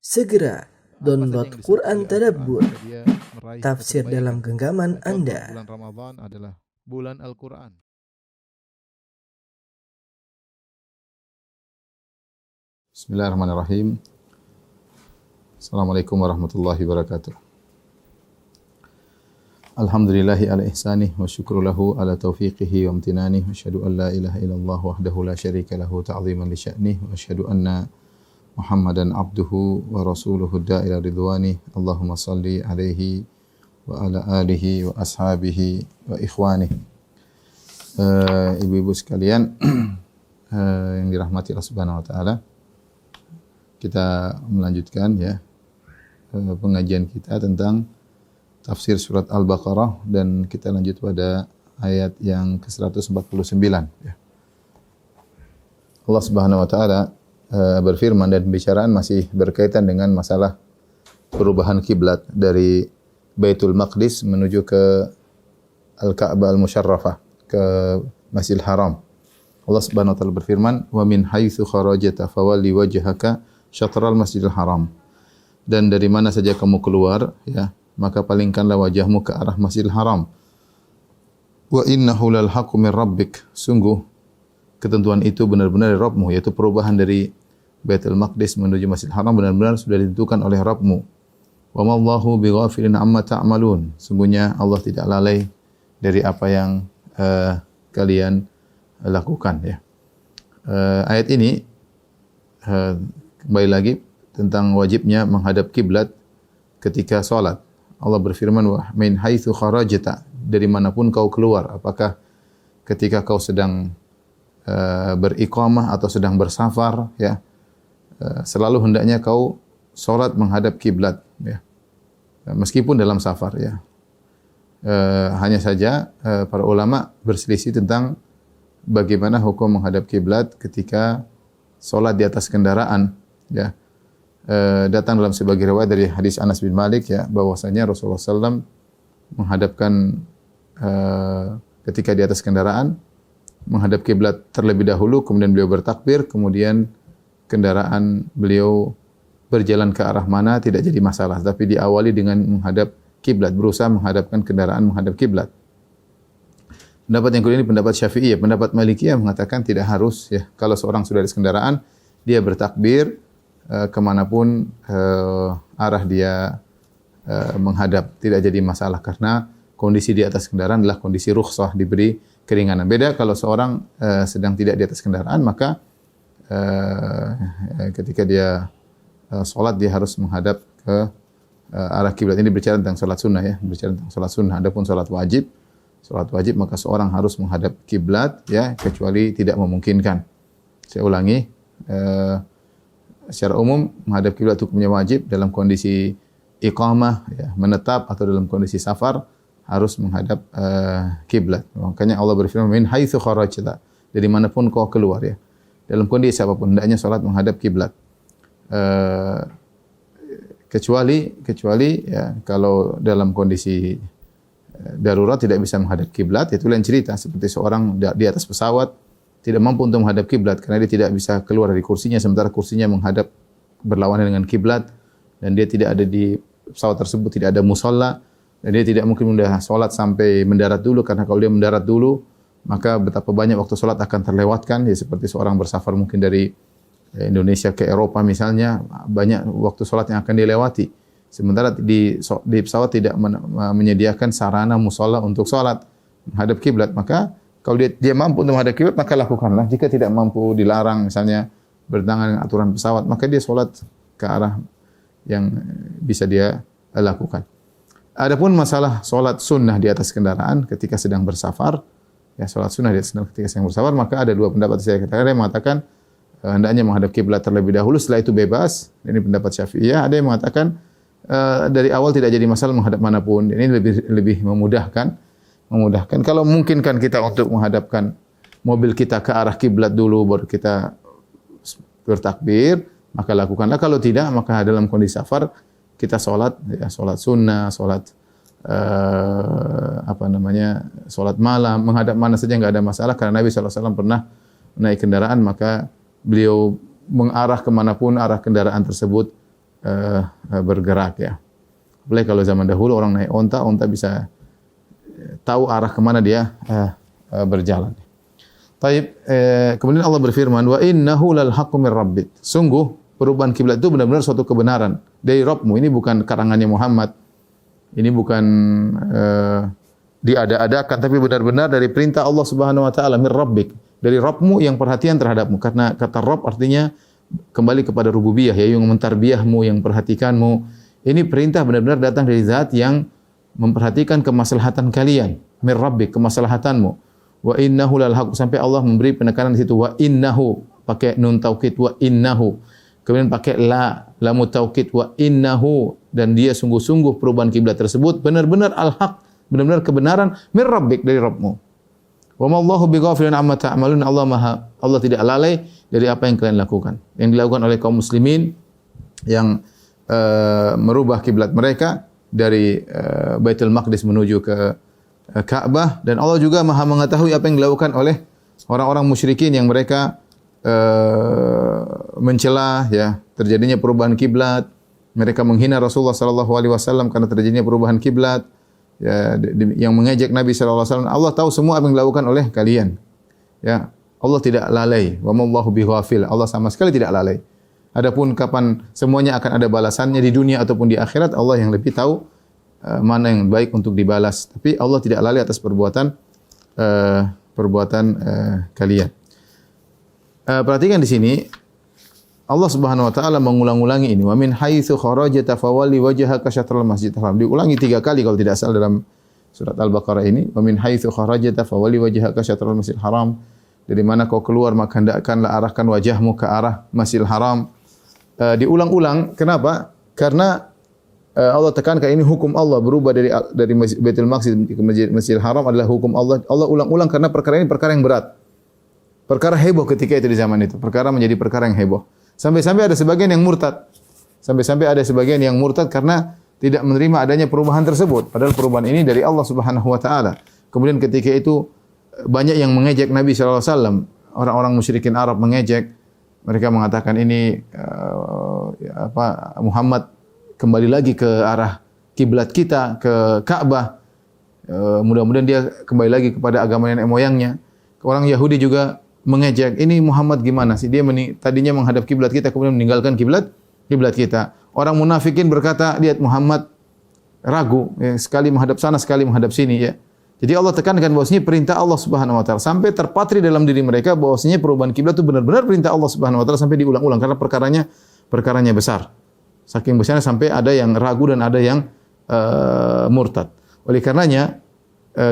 Segera download Quran Tadabbur, tafsir dalam genggaman Anda. Bulan Ramadan adalah bulan Al-Quran. Bismillahirrahmanirrahim. Assalamualaikum warahmatullahi wabarakatuh. Alhamdulillahi ala ihsanih wa syukru lahu ala taufiqihi wa amtinanih wa asyhadu an la ilaha illallah wahdahu la syarika lahu ta'ziman li sya'nih wa asyhadu anna Muhammadan abduhu wa rasuluhu da'ila ridwani. Allahumma salli alaihi wa ala alihi wa ashabihi wa ikhwani. Ibu-ibu sekalian yang dirahmati Allah Subhanahu wa taala. Kita melanjutkan pengajian kita tentang tafsir surat Al-Baqarah dan kita lanjut pada ayat yang ke-149 ya. Allah Subhanahu wa taala berfirman dan pembicaraan masih berkaitan dengan masalah perubahan kiblat dari Baitul Maqdis menuju ke Al-Ka'bah Al-Musyarrafah, ke Masjidil Haram. Allah Subhanahu wa taala berfirman, "Wa min haitsu kharajta fawalli wajhaka syatral Masjidil Haram." Dan dari mana saja kamu keluar, ya, maka palingkanlah wajahmu ke arah Masjidil Haram. Wa innahu lal haqqu min rabbik. Sungguh ketentuan itu benar-benar dari Rabbmu, yaitu perubahan dari Baitul Maqdis menuju Masjidil Haram benar-benar sudah ditentukan oleh Rabbmu. Wa ma Allahu bighafilin amma ta'malun. Sungguhnya Allah tidak lalai dari apa yang kalian lakukan ya. Ayat ini kembali lagi tentang wajibnya menghadap kiblat ketika salat. Allah berfirman, wa min haitsu kharajta, dari manapun kau keluar, apakah ketika kau sedang beriqamah atau sedang bersafar ya, selalu hendaknya kau salat menghadap kiblat ya, meskipun dalam safar ya. Hanya saja para ulama berselisih tentang bagaimana hukum menghadap kiblat ketika salat di atas kendaraan ya. Datang dalam sebagai riwayat dari hadis Anas bin Malik ya, bahwasanya Rasulullah SAW menghadapkan ketika di atas kendaraan menghadap kiblat terlebih dahulu, kemudian beliau bertakbir, kemudian kendaraan beliau berjalan ke arah mana tidak jadi masalah, tapi diawali dengan menghadap kiblat, berusaha menghadapkan kendaraan menghadap kiblat. Pendapat yang kedua ini pendapat Syafi'iyah. Pendapat Malikiyah mengatakan tidak harus ya, kalau seorang sudah di kendaraan dia bertakbir kemanapun arah dia menghadap, tidak jadi masalah karena kondisi di atas kendaraan adalah kondisi rukhsah, diberi keringanan. Beda kalau seorang sedang tidak di atas kendaraan, maka ketika dia salat dia harus menghadap ke arah kiblat. Ini bicara tentang salat sunnah ya, bicara tentang salat sunnah. Adapun salat wajib maka seorang harus menghadap kiblat ya, kecuali tidak memungkinkan. Saya ulangi, secara umum menghadap kiblat hukumnya wajib dalam kondisi iqamah ya, menetap, atau dalam kondisi safar harus menghadap kiblat. Makanya Allah berfirman, min haitsu kharajta, dari manapun kau keluar ya. Dalam kondisi apapun hendaknya salat menghadap kiblat. Kecuali ya kalau dalam kondisi darurat tidak bisa menghadap kiblat, itu lain cerita, seperti seorang di atas pesawat tidak mampu untuk menghadap kiblat karena dia tidak bisa keluar dari kursinya sementara kursinya menghadap berlawanan dengan kiblat, dan dia tidak ada di pesawat tersebut, tidak ada musalla, dan dia tidak mungkin sudah salat sampai mendarat dulu, karena kalau dia mendarat dulu maka betapa banyak waktu salat akan terlewatkan ya, seperti seorang bersafar mungkin dari Indonesia ke Eropa misalnya, banyak waktu salat yang akan dilewati. Sementara di pesawat tidak menyediakan sarana musalla untuk salat menghadap kiblat, maka kalau dia mampu untuk menghadap kiblat maka lakukanlah. Jika tidak mampu, dilarang misalnya bertentangan dengan aturan pesawat, maka dia salat ke arah yang bisa dia lakukan. Adapun masalah salat sunnah di atas kendaraan ketika sedang bersafar, ya, salat sunnah di atas kendaraan ketika sedang bersafar, maka ada dua pendapat saya katakan. Ada yang mengatakan hendaknya menghadap kiblat terlebih dahulu, setelah itu bebas. Ini pendapat Syafi'iyah. Ada yang mengatakan dari awal tidak jadi masalah menghadap manapun. Ini lebih memudahkan. Kalau memungkinkan kita untuk menghadapkan mobil kita ke arah kiblat dulu baru kita bertakbir, maka lakukanlah. Kalau tidak, maka dalam kondisi safar kita salat ya, salat sunnah, salat salat malam, menghadap mana saja enggak ada masalah, karena Nabi SAW pernah naik kendaraan maka beliau mengarah kemanapun arah kendaraan tersebut bergerak ya. Apalagi kalau zaman dahulu orang naik onta bisa tahu arah kemana dia berjalan. Taib, kemudian Allah berfirman, wa innahu lal haqqu mir rabbik. Sungguh perubahan kiblat itu benar-benar suatu kebenaran dari Rabbmu. Ini bukan karangannya Muhammad. Ini bukan diada-adakan, tapi benar-benar dari perintah Allah Subhanahu wa taala, mir rabbik, dari Rabbmu yang perhatian terhadapmu. Karena kata Rabb artinya kembali kepada rububiyah, ya, yang mentarbiyahmu, yang perhatikanmu. Ini perintah benar-benar datang dari zat yang memperhatikan kemaslahatan kalian, mir rabbik, kemaslahatanmu. Wa innahu lal haqq, sampai Allah memberi penekanan di situ, wa innahu, pakai nun taukid, wa innahu. Kemudian pakai lamu taukid, wa innahu, dan dia sungguh-sungguh perubahan kiblat tersebut benar-benar al-haq, benar-benar kebenaran mir rabbik, dari Rabbmu. Wa ma Allahu bighafilin amma ta'malun. Allah tidak lalai dari apa yang kalian lakukan. Yang dilakukan oleh kaum muslimin yang merubah kiblat mereka dari Baitul Maqdis menuju ke Ka'bah, dan Allah juga Maha mengetahui apa yang dilakukan oleh orang-orang musyrikin yang mereka mencela, ya, terjadinya perubahan kiblat. Mereka menghina Rasulullah sallallahu alaihi wasallam karena terjadinya perubahan kiblat, ya, yang mengejek Nabi sallallahu alaihi wasallam. Allah tahu semua apa yang dilakukan oleh kalian. Ya, Allah tidak lalai. Wa mallahu bighafil. Allah sama sekali tidak lalai. Adapun kapan semuanya akan ada balasannya di dunia ataupun di akhirat, Allah yang lebih tahu mana yang baik untuk dibalas. Tapi Allah tidak lalai atas perbuatan kalian. Perhatikan di sini Allah Subhanahu wa taala mengulang-ulangi ini. Wa min haitsu kharajta fawalli wajhaka syatral masjidil haram. Diulangi 3 kali kalau tidak salah dalam surat Al-Baqarah ini. Wa min haitsu kharajta fawalli wajhaka syatral masjidil haram. Dari mana kau keluar maka hendakkanlah arahkan wajahmu ke arah Masjidil Haram. Diulang-ulang. Kenapa? Karena Allah tekankan ini hukum Allah, berubah dari Baitul Maqdis ke Masjidil Haram adalah hukum Allah. Allah ulang-ulang karena perkara ini perkara yang berat. Perkara heboh ketika itu di zaman itu. Perkara menjadi perkara yang heboh. Sampai-sampai ada sebagian yang murtad. Sampai-sampai ada sebagian yang murtad karena tidak menerima adanya perubahan tersebut. Padahal perubahan ini dari Allah Subhanahu wa taala. Kemudian ketika itu banyak yang mengejek Nabi sallallahu alaihi wasallam. Orang-orang musyrikin Arab mengejek. Mereka mengatakan ini Muhammad kembali lagi ke arah kiblat kita, ke Ka'bah. Mudah-mudahan dia kembali lagi kepada agama nenek moyangnya. Orang Yahudi juga mengejek, ini Muhammad gimana sih? Dia tadinya menghadap kiblat kita, kemudian meninggalkan kiblat kita. Orang munafikin berkata, lihat Muhammad ragu, ya, sekali menghadap sana, sekali menghadap sini, ya. Jadi Allah tekankan bahwasanya perintah Allah Subhanahu wa taala, sampai terpatri dalam diri mereka bahwasanya perubahan kiblat itu benar-benar perintah Allah Subhanahu wa taala, sampai diulang-ulang karena perkaranya besar. Saking besarnya sampai ada yang ragu dan ada yang murtad. Oleh karenanya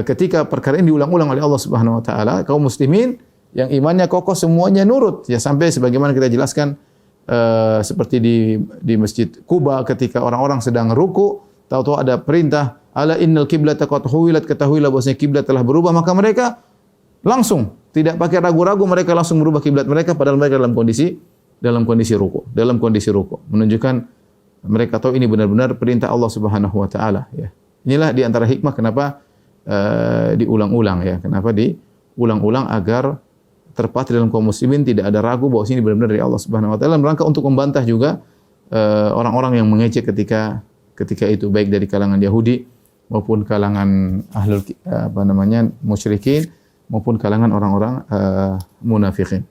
ketika perkara ini diulang-ulang oleh Allah Subhanahu wa taala, kaum muslimin yang imannya kokoh semuanya nurut, ya, sampai sebagaimana kita jelaskan seperti di Masjid Quba ketika orang-orang sedang ruku, tahu-tahu ada perintah, ala innal qiblata qad huwilat, ketahuilah bahwasanya kiblat telah berubah, maka mereka langsung tidak pakai ragu-ragu, mereka langsung merubah kiblat mereka padahal mereka dalam kondisi ruku, menunjukkan mereka tahu ini benar-benar perintah Allah Subhanahu wa taala, ya. Inilah di antara hikmah kenapa diulang-ulang, ya. Kenapa diulang-ulang agar terpatri dalam kaum muslimin, tidak ada ragu bahwa ini benar-benar dari Allah Subhanahu wa taala, rangka untuk membantah juga orang-orang yang mengejek ketika itu, baik dari kalangan Yahudi maupun kalangan musyrikin maupun kalangan orang-orang munafikin.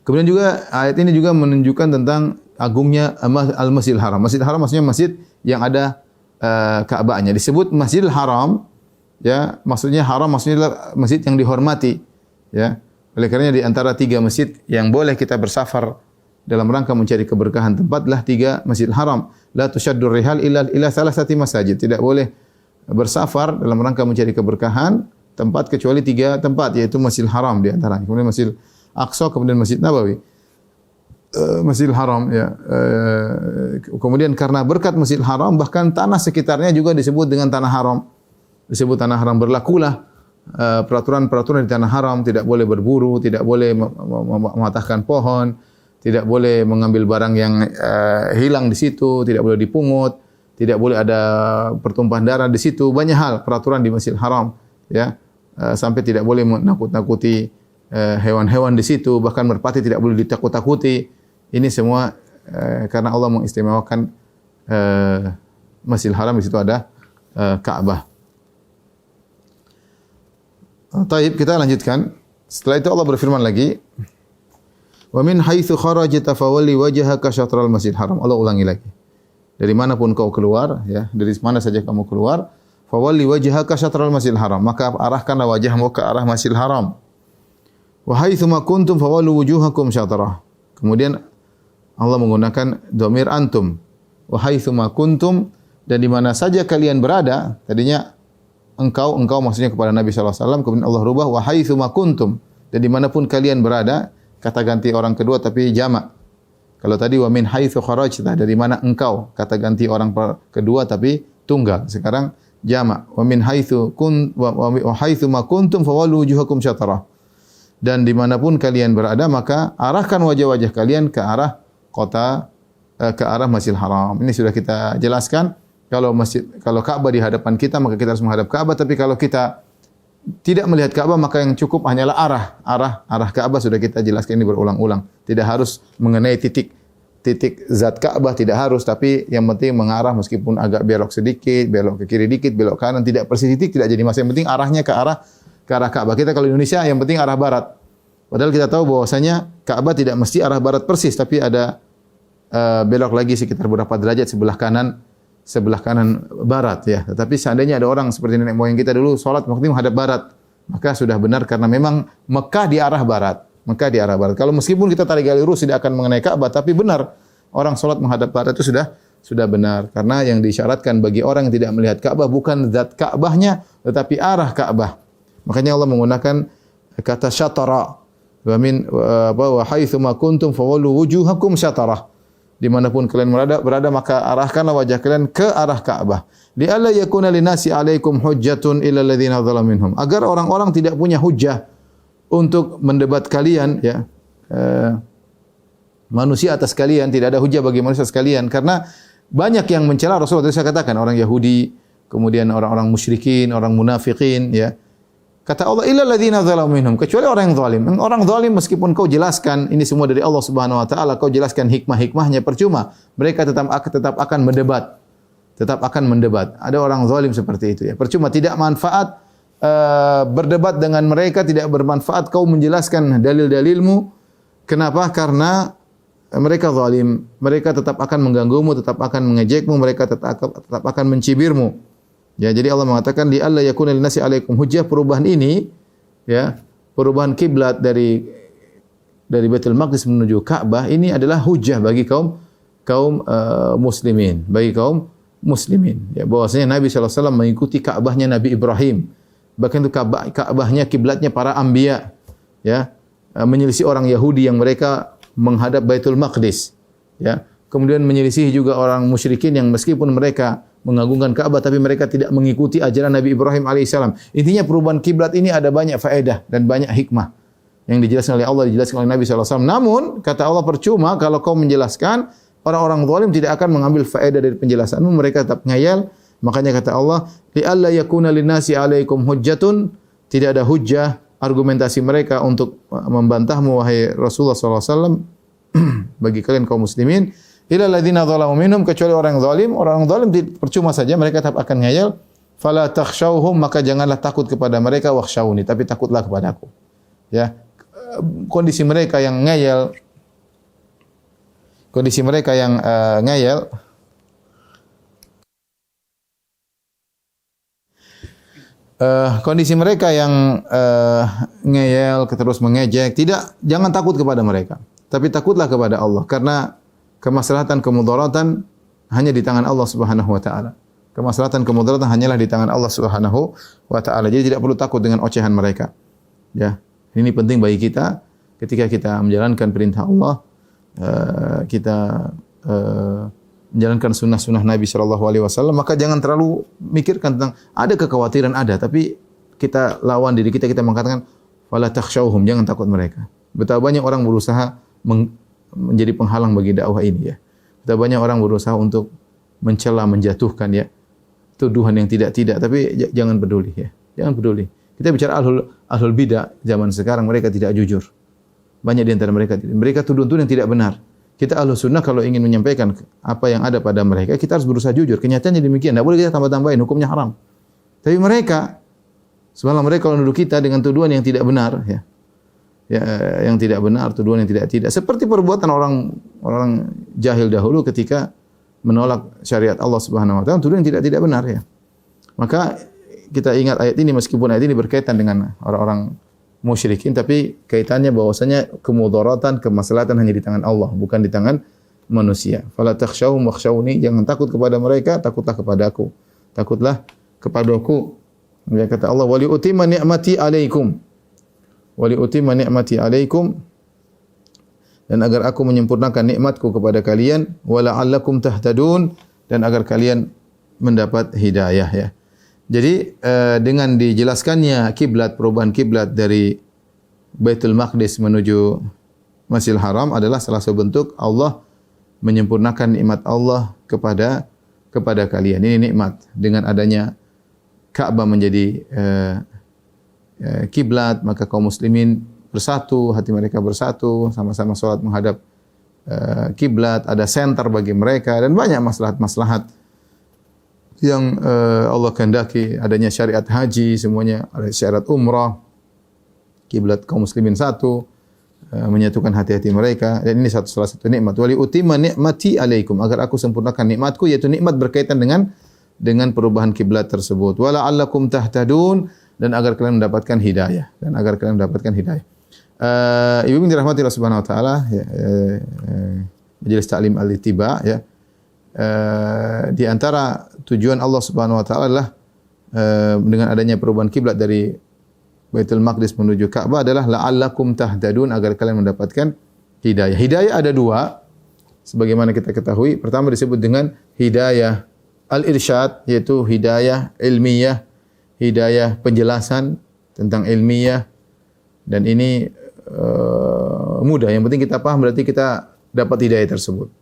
Kemudian juga ayat ini juga menunjukkan tentang agungnya Al-Masjidil Haram. Masjidil Haram maksudnya masjid yang ada Ka'bahnya. Disebut Masjidil Haram, ya, maksudnya haram maksudnya masjid yang dihormati, ya. Oleh karenanya di antara 3 masjid yang boleh kita bersafar dalam rangka mencari keberkahan tempatlah 3 Masjidil Haram. La tushaddur rihal ila salasati masajid. Tidak boleh bersafar dalam rangka mencari keberkahan tempat kecuali 3 tempat, yaitu Masjidil Haram di antaranya. Kemudian Masjid Aqsa, kemudian Masjid Nabawi. Masjidil Haram, ya. Kemudian karena berkat Masjidil Haram bahkan tanah sekitarnya juga disebut dengan tanah haram. Disebut tanah haram. Berlakulah peraturan-peraturan di tanah haram, tidak boleh berburu, tidak boleh mematahkan pohon, tidak boleh mengambil barang yang hilang di situ, tidak boleh dipungut, tidak boleh ada pertumpahan darah di situ. Banyak hal peraturan di Masjidil Haram, ya. Sampai tidak boleh menakut-nakuti hewan-hewan di situ, bahkan merpati tidak boleh ditakut-takuti. Ini semua karena Allah mengistimewakan Masjidil Haram, di situ ada Ka'bah. Taib, kita lanjutkan. Setelah itu Allah berfirman lagi, wa min haitsu kharajta fawalli wajhaka syatral Masjidil Haram. Allah ulangi lagi. Dari manapun kau keluar, ya, dari mana saja kamu keluar, fawalli wajhaka syatral Masjidil Haram, maka arahkanlah wajahmu ke arah Masjidil Haram. Wa haitsu ma kuntum fawallu wujuhakum syatrah. Kemudian Allah menggunakan dhamir antum. Wa haitsu ma kuntum, dan di mana saja kalian berada. Tadinya engkau maksudnya kepada Nabi SAW, kemudian Allah rubah wa haitsu ma kuntum, dan dimanapun kalian berada, kata ganti orang kedua tapi jamak. Kalau tadi wa min haitsu kharajta, dari mana engkau, kata ganti orang kedua tapi tunggal. Sekarang jamak. Wa min haitsu wa haitsu ma kuntum fawallu wujuhakum syatrah. Dan dimanapun kalian berada, maka arahkan wajah-wajah kalian ke arah kota, ke arah Masjidil Haram. Ini sudah kita jelaskan. Kalau Ka'bah di hadapan kita, maka kita harus menghadap Ka'bah. Tapi kalau kita tidak melihat Ka'bah, maka yang cukup hanyalah arah Ka'bah. Sudah kita jelaskan ini berulang-ulang. Tidak harus mengenai titik zat Ka'bah, tidak harus. Tapi yang penting mengarah, meskipun agak belok sedikit, belok ke kiri dikit, belok kanan, tidak persis titik, tidak jadi masalah. Yang penting arahnya ke arah Ka'bah. Kita kalau Indonesia yang penting arah barat. Padahal kita tahu bahwasanya Ka'bah tidak mesti arah barat persis, tapi ada belok lagi sekitar beberapa derajat sebelah kanan barat, ya. Tetapi seandainya ada orang seperti nenek moyang kita dulu salat waktu menghadap barat, maka sudah benar karena memang Mekah di arah barat. Kalau meskipun kita tarik gali lurus tidak akan mengenai Ka'bah, tapi benar orang salat menghadap barat itu sudah benar, karena yang disyaratkan bagi orang yang tidak melihat Ka'bah bukan zat Ka'bahnya tetapi arah Ka'bah. Makanya Allah menggunakan kata syatara. Wa haitsu ma kuntum fawallu wujuhakum syatarah. Dimanapun kalian berada, maka arahkanlah wajah kalian ke arah Ka'bah. Li'alla yakuna linasi 'alaikum hujjatun illa alladziina dzalamu minhum. Agar orang-orang tidak punya hujjah untuk mendebat kalian, ya. Manusia atas kalian, tidak ada hujjah bagi manusia sekalian, karena banyak yang mencela Rasulullah. Tadi saya katakan orang Yahudi, kemudian orang-orang musyrikin, orang munafikin, ya. Kata Allah, illa alladziina dzalamu minhum, kecuali orang yang zalim. Orang zalim meskipun kau jelaskan ini semua dari Allah Subhanahu wa taala, kau jelaskan hikmah-hikmahnya, percuma. Mereka tetap akan mendebat. Ada orang zalim seperti itu, ya. Percuma, tidak manfaat berdebat dengan mereka, tidak bermanfaat kau menjelaskan dalil-dalilmu. Kenapa? Karena mereka zalim. Mereka tetap akan mengganggumu, tetap akan mengejekmu, mereka tetap akan mencibirmu. Ya, jadi Allah mengatakan di alla yakuna linnasi 'alaikum hujjah, perubahan ini, ya, perubahan kiblat dari Baitul Maqdis menuju Ka'bah ini adalah hujjah bagi kaum muslimin, ya, bahwasanya Nabi sallallahu alaihi wasallam mengikuti Ka'bahnya Nabi Ibrahim. Bahkan itu Ka'bahnya kiblatnya para anbiya, ya. Menyelisih orang Yahudi yang mereka menghadap Baitul Maqdis, ya. Kemudian menyelisih juga orang musyrikin yang meskipun mereka mengagungkan Ka'bah tapi mereka tidak mengikuti ajaran Nabi Ibrahim alaihissalam. Intinya perubahan kiblat ini ada banyak faedah dan banyak hikmah yang dijelaskan oleh Allah, dijelaskan oleh Nabi SAW. Namun kata Allah, percuma kalau kau menjelaskan, orang-orang zalim tidak akan mengambil faedah dari penjelasanmu, mereka tetap ngayal. Makanya kata Allah, li'alla yakuna linnasi 'alaikum hujjatun, tidak ada hujjah argumentasi mereka untuk membantahmu wahai Rasulullah SAW bagi kalian kaum muslimin. Illa alladziina dzalamu minhum, kecuali orang zalim. Orang zalim percuma saja, mereka tetap akan ngayal. Fala takhshawhum, maka janganlah takut kepada mereka, wakhshawni, tapi takutlah kepadaku. Ya. Kondisi mereka yang ngayal, kondisi mereka yang ngayal, terus mengejek, jangan takut kepada mereka, tapi takutlah kepada Allah, karena kemaslahatan kemudaratan hanya di tangan Allah Subhanahu wa taala. Kemaslahatan kemudaratan hanyalah di tangan Allah Subhanahu wa taala. Jadi tidak perlu takut dengan ocehan mereka. Ya. Ini penting bagi kita ketika kita menjalankan perintah Allah, kita menjalankan sunnah-sunnah Nabi sallallahu alaihi wasallam, maka jangan terlalu mikirkan tentang ada kekhawatiran, tapi kita lawan diri kita mengatakan wala takhshawhum, jangan takut mereka. Betapa banyak orang berusaha menjadi penghalang bagi dakwah ini, ya. Betapa banyak orang berusaha untuk mencela, menjatuhkan, ya, tuduhan yang tidak, tapi jangan peduli, ya. Jangan peduli. Kita bicara ahlul bidah zaman sekarang, mereka tidak jujur. Banyak di antara mereka tuduh yang tidak benar. Kita Ahlus Sunnah kalau ingin menyampaikan apa yang ada pada mereka, kita harus berusaha jujur. Kenyataannya demikian. Tidak boleh kita tambah-tambahin, hukumnya haram. Tapi mereka, subhanallah, mereka kalau menuduh kita dengan tuduhan yang tidak benar, yang tidak benar, tuduhan yang tidak. Seperti perbuatan orang jahil dahulu ketika menolak syariat Allah Subhanahu wa taala, tuduhan yang tidak benar ya. Maka kita ingat ayat ini, meskipun ayat ini berkaitan dengan orang-orang musyrikin, tapi kaitannya bahwasanya kemudaratan, kemaslahatan hanya di tangan Allah, bukan di tangan manusia. Fala takhshawhum wakhshawni, jangan takut kepada mereka, takutlah kepadaku. Takutlah kepadaku. Ya, kata Allah, wa liutimma ni'mati 'alaikum. Wa liutimma ni'mati 'alaikum, dan agar aku menyempurnakan nikmatku kepada kalian, wa la'allakum tahtadun, dan agar kalian mendapat hidayah ya. Jadi dengan dijelaskannya kiblat, perubahan kiblat dari Baitul Maqdis menuju Masjidil Haram adalah salah satu bentuk Allah menyempurnakan nikmat Allah kepada kalian. Ini nikmat dengan adanya Ka'bah menjadi kiblat, maka kaum muslimin bersatu, hati mereka bersatu, sama-sama salat menghadap kiblat, ada center bagi mereka dan banyak maslahat-maslahat yang Allah kehendaki, adanya syariat haji, semuanya ada syariat umrah, kiblat kaum muslimin satu, menyatukan hati-hati mereka, dan ini salah satu nikmat. Wali utimma ni'mati 'alaikum, agar aku sempurnakan nikmatku, yaitu nikmat berkaitan dengan perubahan kiblat tersebut. Wa la'allakum tahtadun, dan agar kalian mendapatkan hidayah, Ibu dirahmati Allah Subhanahu wa taala, Majelis Ta'lim Al-Ittiba ya. Di antara tujuan Allah Subhanahu wa taala adalah dengan adanya perubahan kiblat dari Baitul Maqdis menuju Ka'bah adalah la'allakum tahtadun, agar kalian mendapatkan hidayah. Hidayah ada dua sebagaimana kita ketahui. Pertama disebut dengan hidayah al-irsyad, yaitu hidayah ilmiah, hidayah penjelasan tentang ilmiah, dan ini mudah. Yang penting kita paham, berarti kita dapat hidayah tersebut.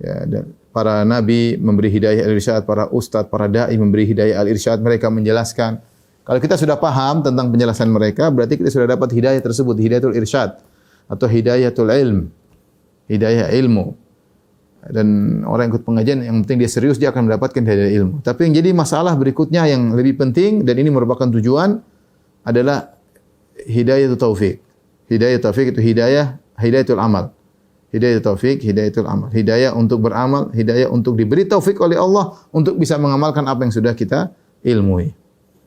Ya, dan para nabi memberi hidayah al-irsyad, para ustadz, para dai memberi hidayah al-irsyad, mereka menjelaskan. Kalau kita sudah paham tentang penjelasan mereka, berarti kita sudah dapat hidayah tersebut, hidayatul irsyad atau hidayatul ilm, hidayah ilmu. Dan orang yang ikut pengajian, yang penting dia serius, dia akan mendapatkan hidayah ilmu. Tapi yang jadi masalah berikutnya yang lebih penting, dan ini merupakan tujuan, adalah hidayatul taufik. Hidayah taufik itu hidayatul amal. Hidayah taufik, hidayatul amal. Hidayah untuk beramal, hidayah untuk diberi taufik oleh Allah untuk bisa mengamalkan apa yang sudah kita ilmui.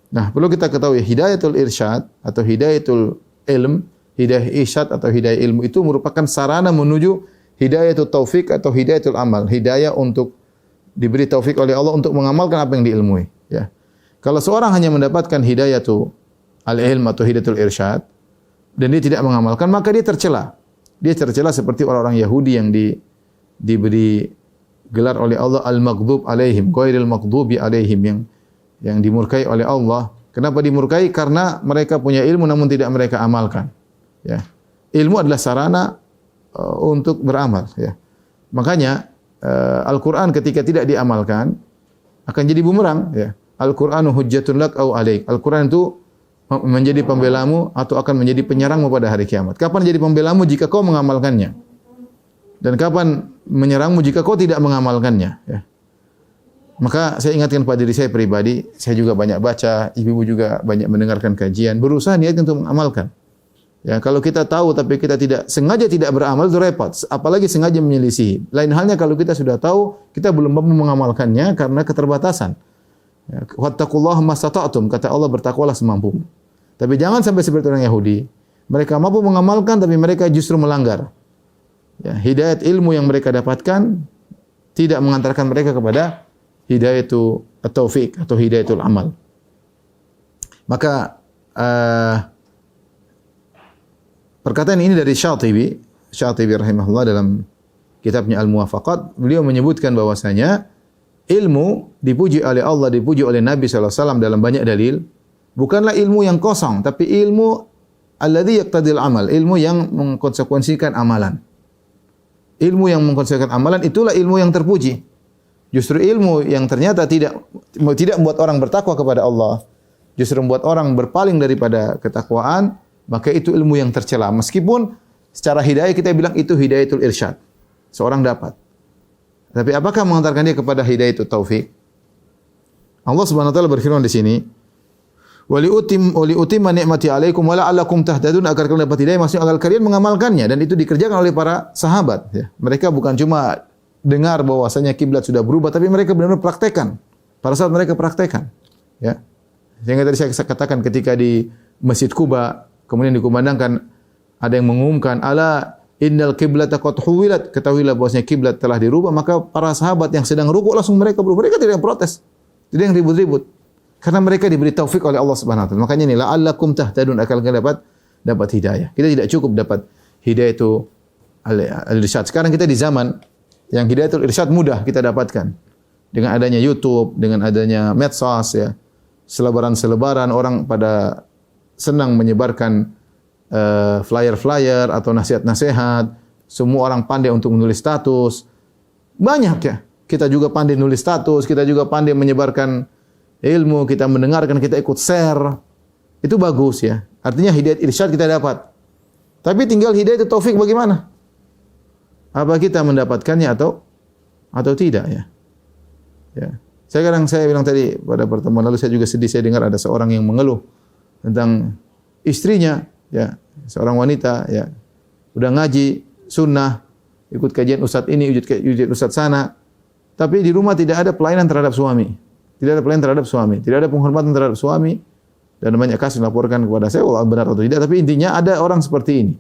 Nah, perlu kita ketahui hidayatul irsyad atau hidayatul ilm, hidayah irsyad atau hidayah ilmu itu merupakan sarana menuju hidayatul taufik atau hidayatul amal. Hidayah untuk diberi taufik oleh Allah untuk mengamalkan apa yang diilmui. Ya. Kalau seorang hanya mendapatkan hidayatul al-ilm atau hidayatul irsyad dan dia tidak mengamalkan, maka dia tercela. Dia tercela seperti orang-orang Yahudi yang diberi gelar oleh Allah al-maghdub alaihim, ghairil maghdubi alaihim, yang dimurkai oleh Allah. Kenapa dimurkai? Karena mereka punya ilmu namun tidak mereka amalkan. Ya. Ilmu adalah sarana untuk beramal. Ya. Makanya Al-Quran ketika tidak diamalkan akan jadi bumerang. Ya. Al-Quranu hujjatun lak au alaik. Al-Quran itu menjadi pembelamu atau akan menjadi penyerangmu pada hari kiamat. Kapan jadi pembelamu? Jika kau mengamalkannya. Dan kapan menyerangmu jika kau tidak mengamalkannya. Ya. Maka saya ingatkan pada diri saya pribadi, saya juga banyak baca, ibu-ibu juga banyak mendengarkan kajian, berusaha niat untuk mengamalkan. Ya, kalau kita tahu tapi kita sengaja tidak beramal, itu repot. Apalagi sengaja menyelisihi. Lain halnya kalau kita sudah tahu, kita belum mampu mengamalkannya karena keterbatasan. Ya, wattaqullaha mastata'tum, kata Allah, bertakwalah semampumu. Tapi jangan sampai seperti orang Yahudi. Mereka mampu mengamalkan tapi mereka justru melanggar. Ya, hidayat ilmu yang mereka dapatkan tidak mengantarkan mereka kepada hidayatul taufik atau hidayatul amal. Maka perkataan ini dari Syatibi rahimahullah dalam kitabnya Al-Muwafaqat, beliau menyebutkan bahwasanya ilmu dipuji oleh Allah, dipuji oleh Nabi SAW dalam banyak dalil, bukanlah ilmu yang kosong, tapi ilmu alladhi yaqtadil amal, ilmu yang mengkonsekuensikan amalan. Ilmu yang mengkonsekuensikan amalan itulah ilmu yang terpuji. Justru ilmu yang ternyata tidak membuat orang bertakwa kepada Allah, justru membuat orang berpaling daripada ketakwaan, maka itu ilmu yang tercela. Meskipun secara hidayah kita bilang itu hidayatul irsyad. seorang dapat. Tapi apakah mengantarkan dia kepada hidayah itu taufik? Allah Subhanahu wa taala berfirman di sini, "Wa liutimma ni'mati 'alaikum wa la'allakum tahtadun," agar kalian dapat hidayah, maksudnya agar kalian mengamalkannya, dan itu dikerjakan oleh para sahabat ya. Mereka bukan cuma dengar bahwasanya kiblat sudah berubah, tapi mereka benar-benar praktekkan. Para sahabat mereka praktekkan ya. Sehingga tadi saya katakan ketika di Masjid Quba kemudian dikumandangkan, ada yang mengumumkan, "Ala innal qiblata qad huwilat," ketahuilah bahwasanya kiblat telah dirubah, maka para sahabat yang sedang rukuk langsung mereka berubah. Mereka tidak yang protes, tidak yang ribut-ribut. Karena mereka diberi taufik oleh Allah Subhanahu wa taala. Makanya ini la'allakum tahtadun, akan kalian dapat hidayah. Kita tidak cukup dapat hidayah itu al-irsyad. Sekarang kita di zaman yang hidayatul irsyad mudah kita dapatkan. Dengan adanya YouTube, dengan adanya medsos ya. Selebaran-selebaran orang pada senang menyebarkan flyer-flyer atau nasihat-nasihat. Semua orang pandai untuk menulis status. Banyak ya. Kita juga pandai nulis status, kita juga pandai menyebarkan ilmu, kita mendengarkan, kita ikut share. Itu bagus ya. Artinya hidayah irsyad kita dapat. Tapi tinggal hidayah taufik bagaimana? Apa kita mendapatkannya atau tidak ya? Ya. Saya bilang tadi pada pertemuan lalu, saya juga sedih, saya dengar ada seorang yang mengeluh tentang istrinya ya, seorang wanita ya, udah ngaji sunnah, ikut kajian ustadz ini, ikut ustadz sana, tapi di rumah tidak ada pelayanan terhadap suami. Tidak ada pelayanan terhadap suami, tidak ada penghormatan terhadap suami, dan banyak kasus dilaporkan kepada saya, Allah benar atau tidak, tapi intinya ada orang seperti ini.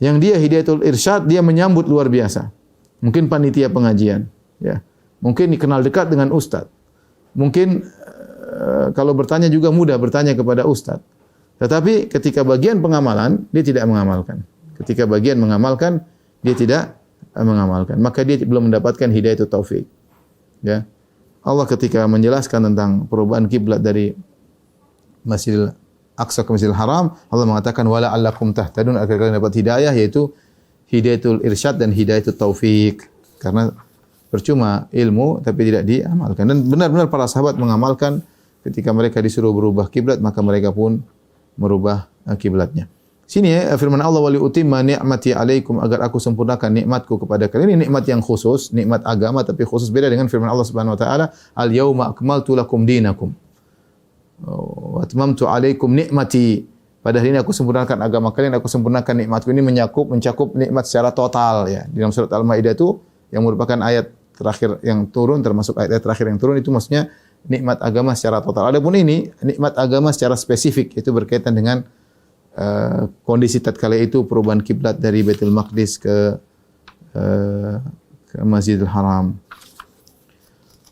Yang dia hidayatul irsyad, dia menyambut luar biasa. Mungkin panitia pengajian, ya. Mungkin dikenal dekat dengan ustaz. Mungkin kalau bertanya juga mudah bertanya kepada ustaz. Tetapi ketika bagian pengamalan, dia tidak mengamalkan. Ketika bagian mengamalkan, dia tidak mengamalkan. Maka dia belum mendapatkan hidayatul taufik. Ya. Allah ketika menjelaskan tentang perubahan kiblat dari Masjidil Aqsa ke Masjidil Haram, Allah mengatakan wala allakum tahtadun, agar kalian dapat hidayah, yaitu hidayatul irsyad dan hidayatul taufik. Karena percuma ilmu tapi tidak diamalkan. Dan benar-benar para sahabat mengamalkan, ketika mereka disuruh berubah kiblat, maka mereka pun merubah kiblatnya. Sini ya firman Allah, wali utimma ni'mati alaikum, agar aku sempurnakan nikmatku kepada kalian. Ini nikmat yang khusus, nikmat agama, tapi khusus beda dengan firman Allah Subhanahu wa taala, al yauma akmaltu lakum dinakum wa atmamtu alaikum nikmati. Pada hari ini aku sempurnakan agama kalian, aku sempurnakan nikmatku. Ini mencakup nikmat secara total ya. Di dalam surat Al-Maidah itu yang merupakan ayat terakhir yang turun, termasuk ayat terakhir yang turun, itu maksudnya nikmat agama secara total. Adapun ini nikmat agama secara spesifik, itu berkaitan dengan kondisi tatkala itu perubahan kiblat dari Baitul Maqdis ke Masjidil Haram.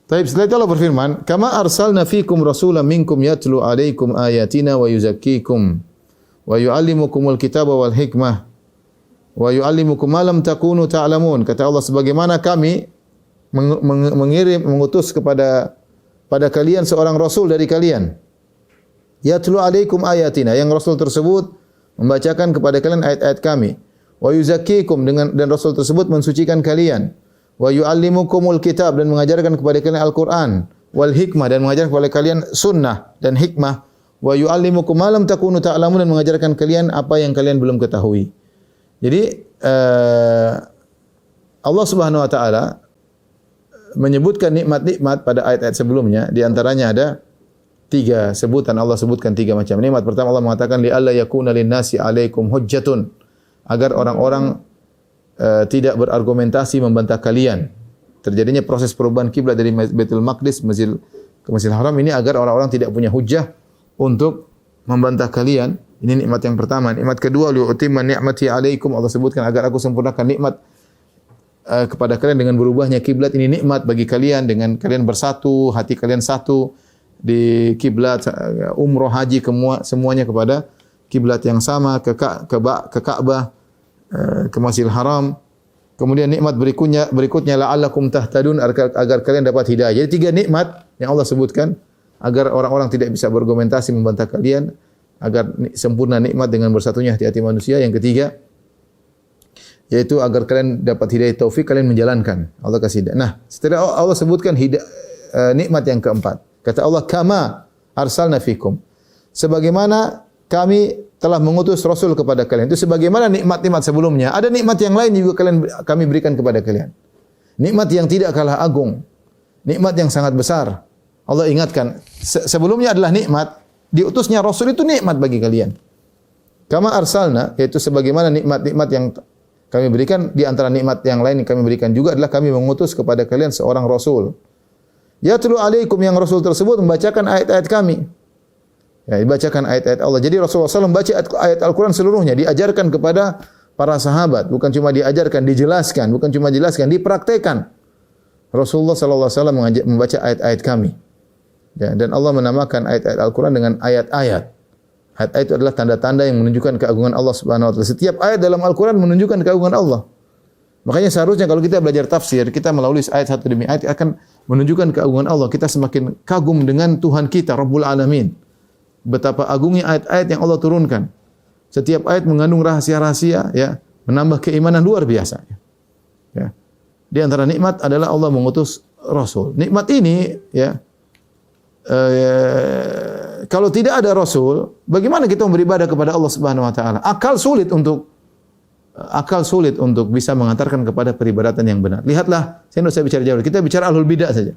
Baik, setelah itu Allah berfirman, "Kama arsalna fikum rasulan minkum yatlu 'alaikum ayatina wa yuzakkikum wa yu'allimukumul kitaba wal hikmah wa yu'allimukum ma lam takunu ta'lamun." Kata Allah, sebagaimana kami mengutus kepada kalian seorang rasul dari kalian, yatlu 'alaikum ayatina, yang rasul tersebut membacakan kepada kalian ayat-ayat kami, wa yuzakkikum, dan rasul tersebut mensucikan kalian, wa yu'allimukumul kitab, dan mengajarkan kepada kalian Al-Qur'an, wal hikmah, dan mengajarkan kepada kalian sunnah dan hikmah, wa yu'allimukum ma lam takunu ta'lamun, dan mengajarkan kalian apa yang kalian belum ketahui. Jadi Allah Subhanahu wa taala menyebutkan nikmat-nikmat pada ayat-ayat sebelumnya, di antaranya ada 3 sebutan. Allah sebutkan 3 macam nikmat. Pertama, Allah mengatakan li alla yakuna lin-nasi 'alaikum hujjatun, agar orang-orang tidak berargumentasi membantah kalian. Terjadinya proses perubahan kiblat dari Baitul Maqdis ke Masjidil Haram ini agar orang-orang tidak punya hujjah untuk membantah kalian. Ini nikmat yang pertama. Nikmat kedua, li utimma ni'mati 'alaikum, Allah sebutkan agar aku sempurnakan nikmat kepada kalian dengan berubahnya kiblat. Ini nikmat bagi kalian, dengan kalian bersatu, hati kalian satu di kiblat, umroh, haji, semuanya kepada kiblat yang sama, ke Ka'bah, ke Masjidil Haram. Kemudian nikmat berikutnya la'allakum tahtadun, agar kalian dapat hidayah. Jadi 3 nikmat yang Allah sebutkan agar orang-orang tidak bisa berargumentasi membantah kalian, agar sempurna nikmat dengan bersatunya hati-hati manusia. Yang ketiga yaitu agar kalian dapat hidayah taufik, kalian menjalankan. Allah kasih hidayah. Nah, setelah Allah sebutkan nikmat yang keempat, kata Allah, kama arsalna fikum, sebagaimana kami telah mengutus Rasul kepada kalian. Itu sebagaimana nikmat-nikmat sebelumnya. Ada nikmat yang lain juga kami berikan kepada kalian. Nikmat yang tidak kalah agung. Nikmat yang sangat besar. Allah ingatkan, sebelumnya adalah nikmat, diutusnya Rasul itu nikmat bagi kalian. Kama arsalna, yaitu sebagaimana nikmat-nikmat yang kami berikan, di antara nikmat yang lain yang kami berikan juga adalah kami mengutus kepada kalian seorang Rasul. Yatlu alaikum, yang Rasul tersebut membacakan ayat-ayat kami. Ya, dibacakan ayat-ayat Allah. Jadi Rasulullah SAW membaca ayat Al-Quran seluruhnya, diajarkan kepada para sahabat. Bukan cuma diajarkan, dijelaskan. Bukan cuma dijelaskan, dipraktekan. Rasulullah SAW membaca ayat-ayat kami. Ya, dan Allah menamakan ayat-ayat Al-Quran dengan ayat-ayat. Ayat-ayat itu adalah tanda-tanda yang menunjukkan keagungan Allah Subhanahu wa taala. Setiap ayat dalam Al-Quran menunjukkan keagungan Allah. Makanya seharusnya kalau kita belajar tafsir, kita melalui ayat satu demi ayat akan menunjukkan keagungan Allah. Kita semakin kagum dengan Tuhan kita, Rabbul Alamin. Betapa agungnya ayat-ayat yang Allah turunkan. Setiap ayat mengandung rahasia-rahasia, ya, menambah keimanan luar biasa. Ya. Di antara nikmat adalah Allah mengutus Rasul. Nikmat ini, ya, kalau tidak ada Rasul, bagaimana kita beribadah kepada Allah Subhanahu wa taala? Akal sulit untuk bisa mengantarkan kepada peribadatan yang benar. Lihatlah, saya tidak usah bicara jauh. Kita bicara ahlul bidah saja.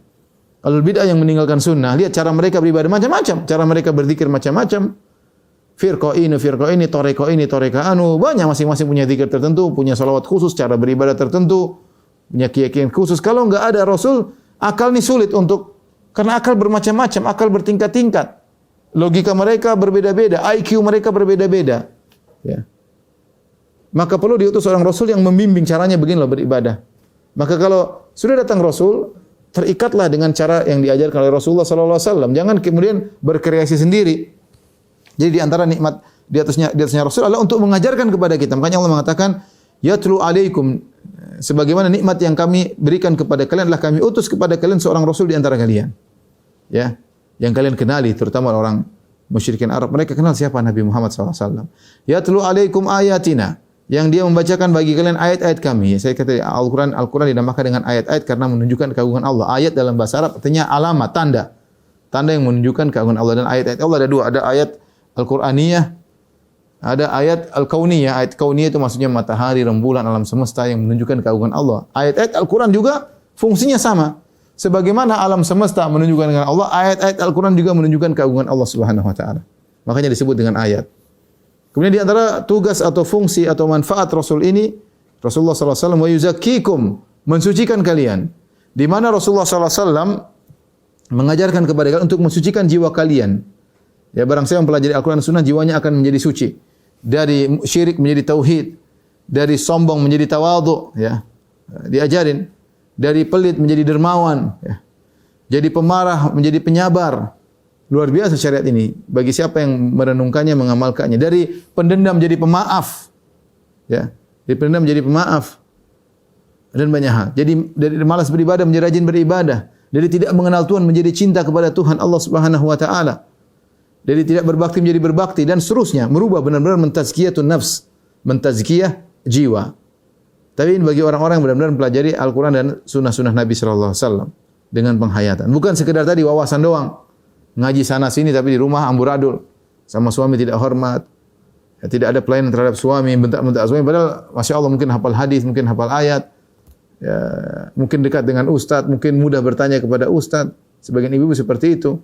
Ahlul bidah yang meninggalkan sunnah, lihat cara mereka beribadah macam-macam, cara mereka berzikir macam-macam. Firqah ini, toreka anu, banyak masing-masing punya zikir tertentu, punya salawat khusus, cara beribadah tertentu, punya keyakinan khusus. Kalau enggak ada Rasul, akal ini sulit karena akal bermacam-macam, akal bertingkat-tingkat. Logika mereka berbeda-beda, IQ mereka berbeda-beda. Ya. Maka perlu diutus seorang Rasul yang membimbing caranya beginilah beribadah. Maka kalau sudah datang Rasul, terikatlah dengan cara yang diajarkan oleh Rasulullah sallallahu alaihi wasallam. Jangan kemudian berkreasi sendiri. Jadi di antara nikmat di atasnya Rasul adalah untuk mengajarkan kepada kita. Makanya Allah mengatakan, "Yatlu alaikum", sebagaimana nikmat yang kami berikan kepada kalian adalah kami utus kepada kalian seorang Rasul di antara kalian. Ya, yang kalian kenali, terutama orang musyrikin Arab. Mereka kenal siapa Nabi Muhammad SAW. Yatlu alaikum ayatina, yang dia membacakan bagi kalian ayat-ayat kami. Saya kata Al-Quran dinamakan dengan ayat-ayat karena menunjukkan keagungan Allah. Ayat dalam bahasa Arab artinya alamat, tanda yang menunjukkan keagungan Allah. Dan ayat-ayat Allah ada dua, ada ayat Al-Quraniyah, ada ayat Al-Kauniyah. Ayat Kauniyah itu maksudnya matahari, rembulan, alam semesta yang menunjukkan keagungan Allah. Ayat-ayat Al-Quran juga fungsinya sama. Sebagaimana alam semesta menunjukkan dengan Allah, ayat-ayat Al-Quran juga menunjukkan keagungan Allah Subhanahu wa taala. Makanya disebut dengan ayat. Kemudian di antara tugas atau fungsi atau manfaat Rasul ini, Rasulullah sallallahu alaihi wasallam wa yuzakkikum, mensucikan kalian. Di mana Rasulullah sallallahu alaihi wasallam mengajarkan kepada kalian untuk mensucikan jiwa kalian. Ya, barang siapa mempelajari Al-Quran dan Sunnah, jiwanya akan menjadi suci. Dari syirik menjadi tauhid, dari sombong menjadi tawadhu, ya. Diajarin. Dari pelit menjadi dermawan, ya. Jadi pemarah menjadi penyabar. Luar biasa syariat ini bagi siapa yang merenungkannya, mengamalkannya. Dari pendendam jadi pemaaf, ya. Dari pendendam jadi pemaaf, dan banyak hal. Jadi dari malas beribadah menjadi rajin beribadah. Dari tidak mengenal Tuhan menjadi cinta kepada Tuhan Allah Subhanahu wa taala. Dari tidak berbakti menjadi berbakti dan seterusnya, merubah benar-benar mentazkiyatun nafs, mentazkiyah jiwa. Tapi ini bagi orang-orang yang benar-benar mempelajari Al-Quran dan sunnah-sunnah Nabi sallallahu alaihi wasallam dengan penghayatan. Bukan sekedar tadi wawasan doang, ngaji sana sini tapi di rumah amburadul, sama suami tidak hormat, ya, tidak ada pelayanan terhadap suami, bentak-bentak suami. Padahal masya Allah mungkin hafal hadis, mungkin hafal ayat, ya, mungkin dekat dengan ustadz, mungkin mudah bertanya kepada ustadz. Sebagian ibu seperti itu,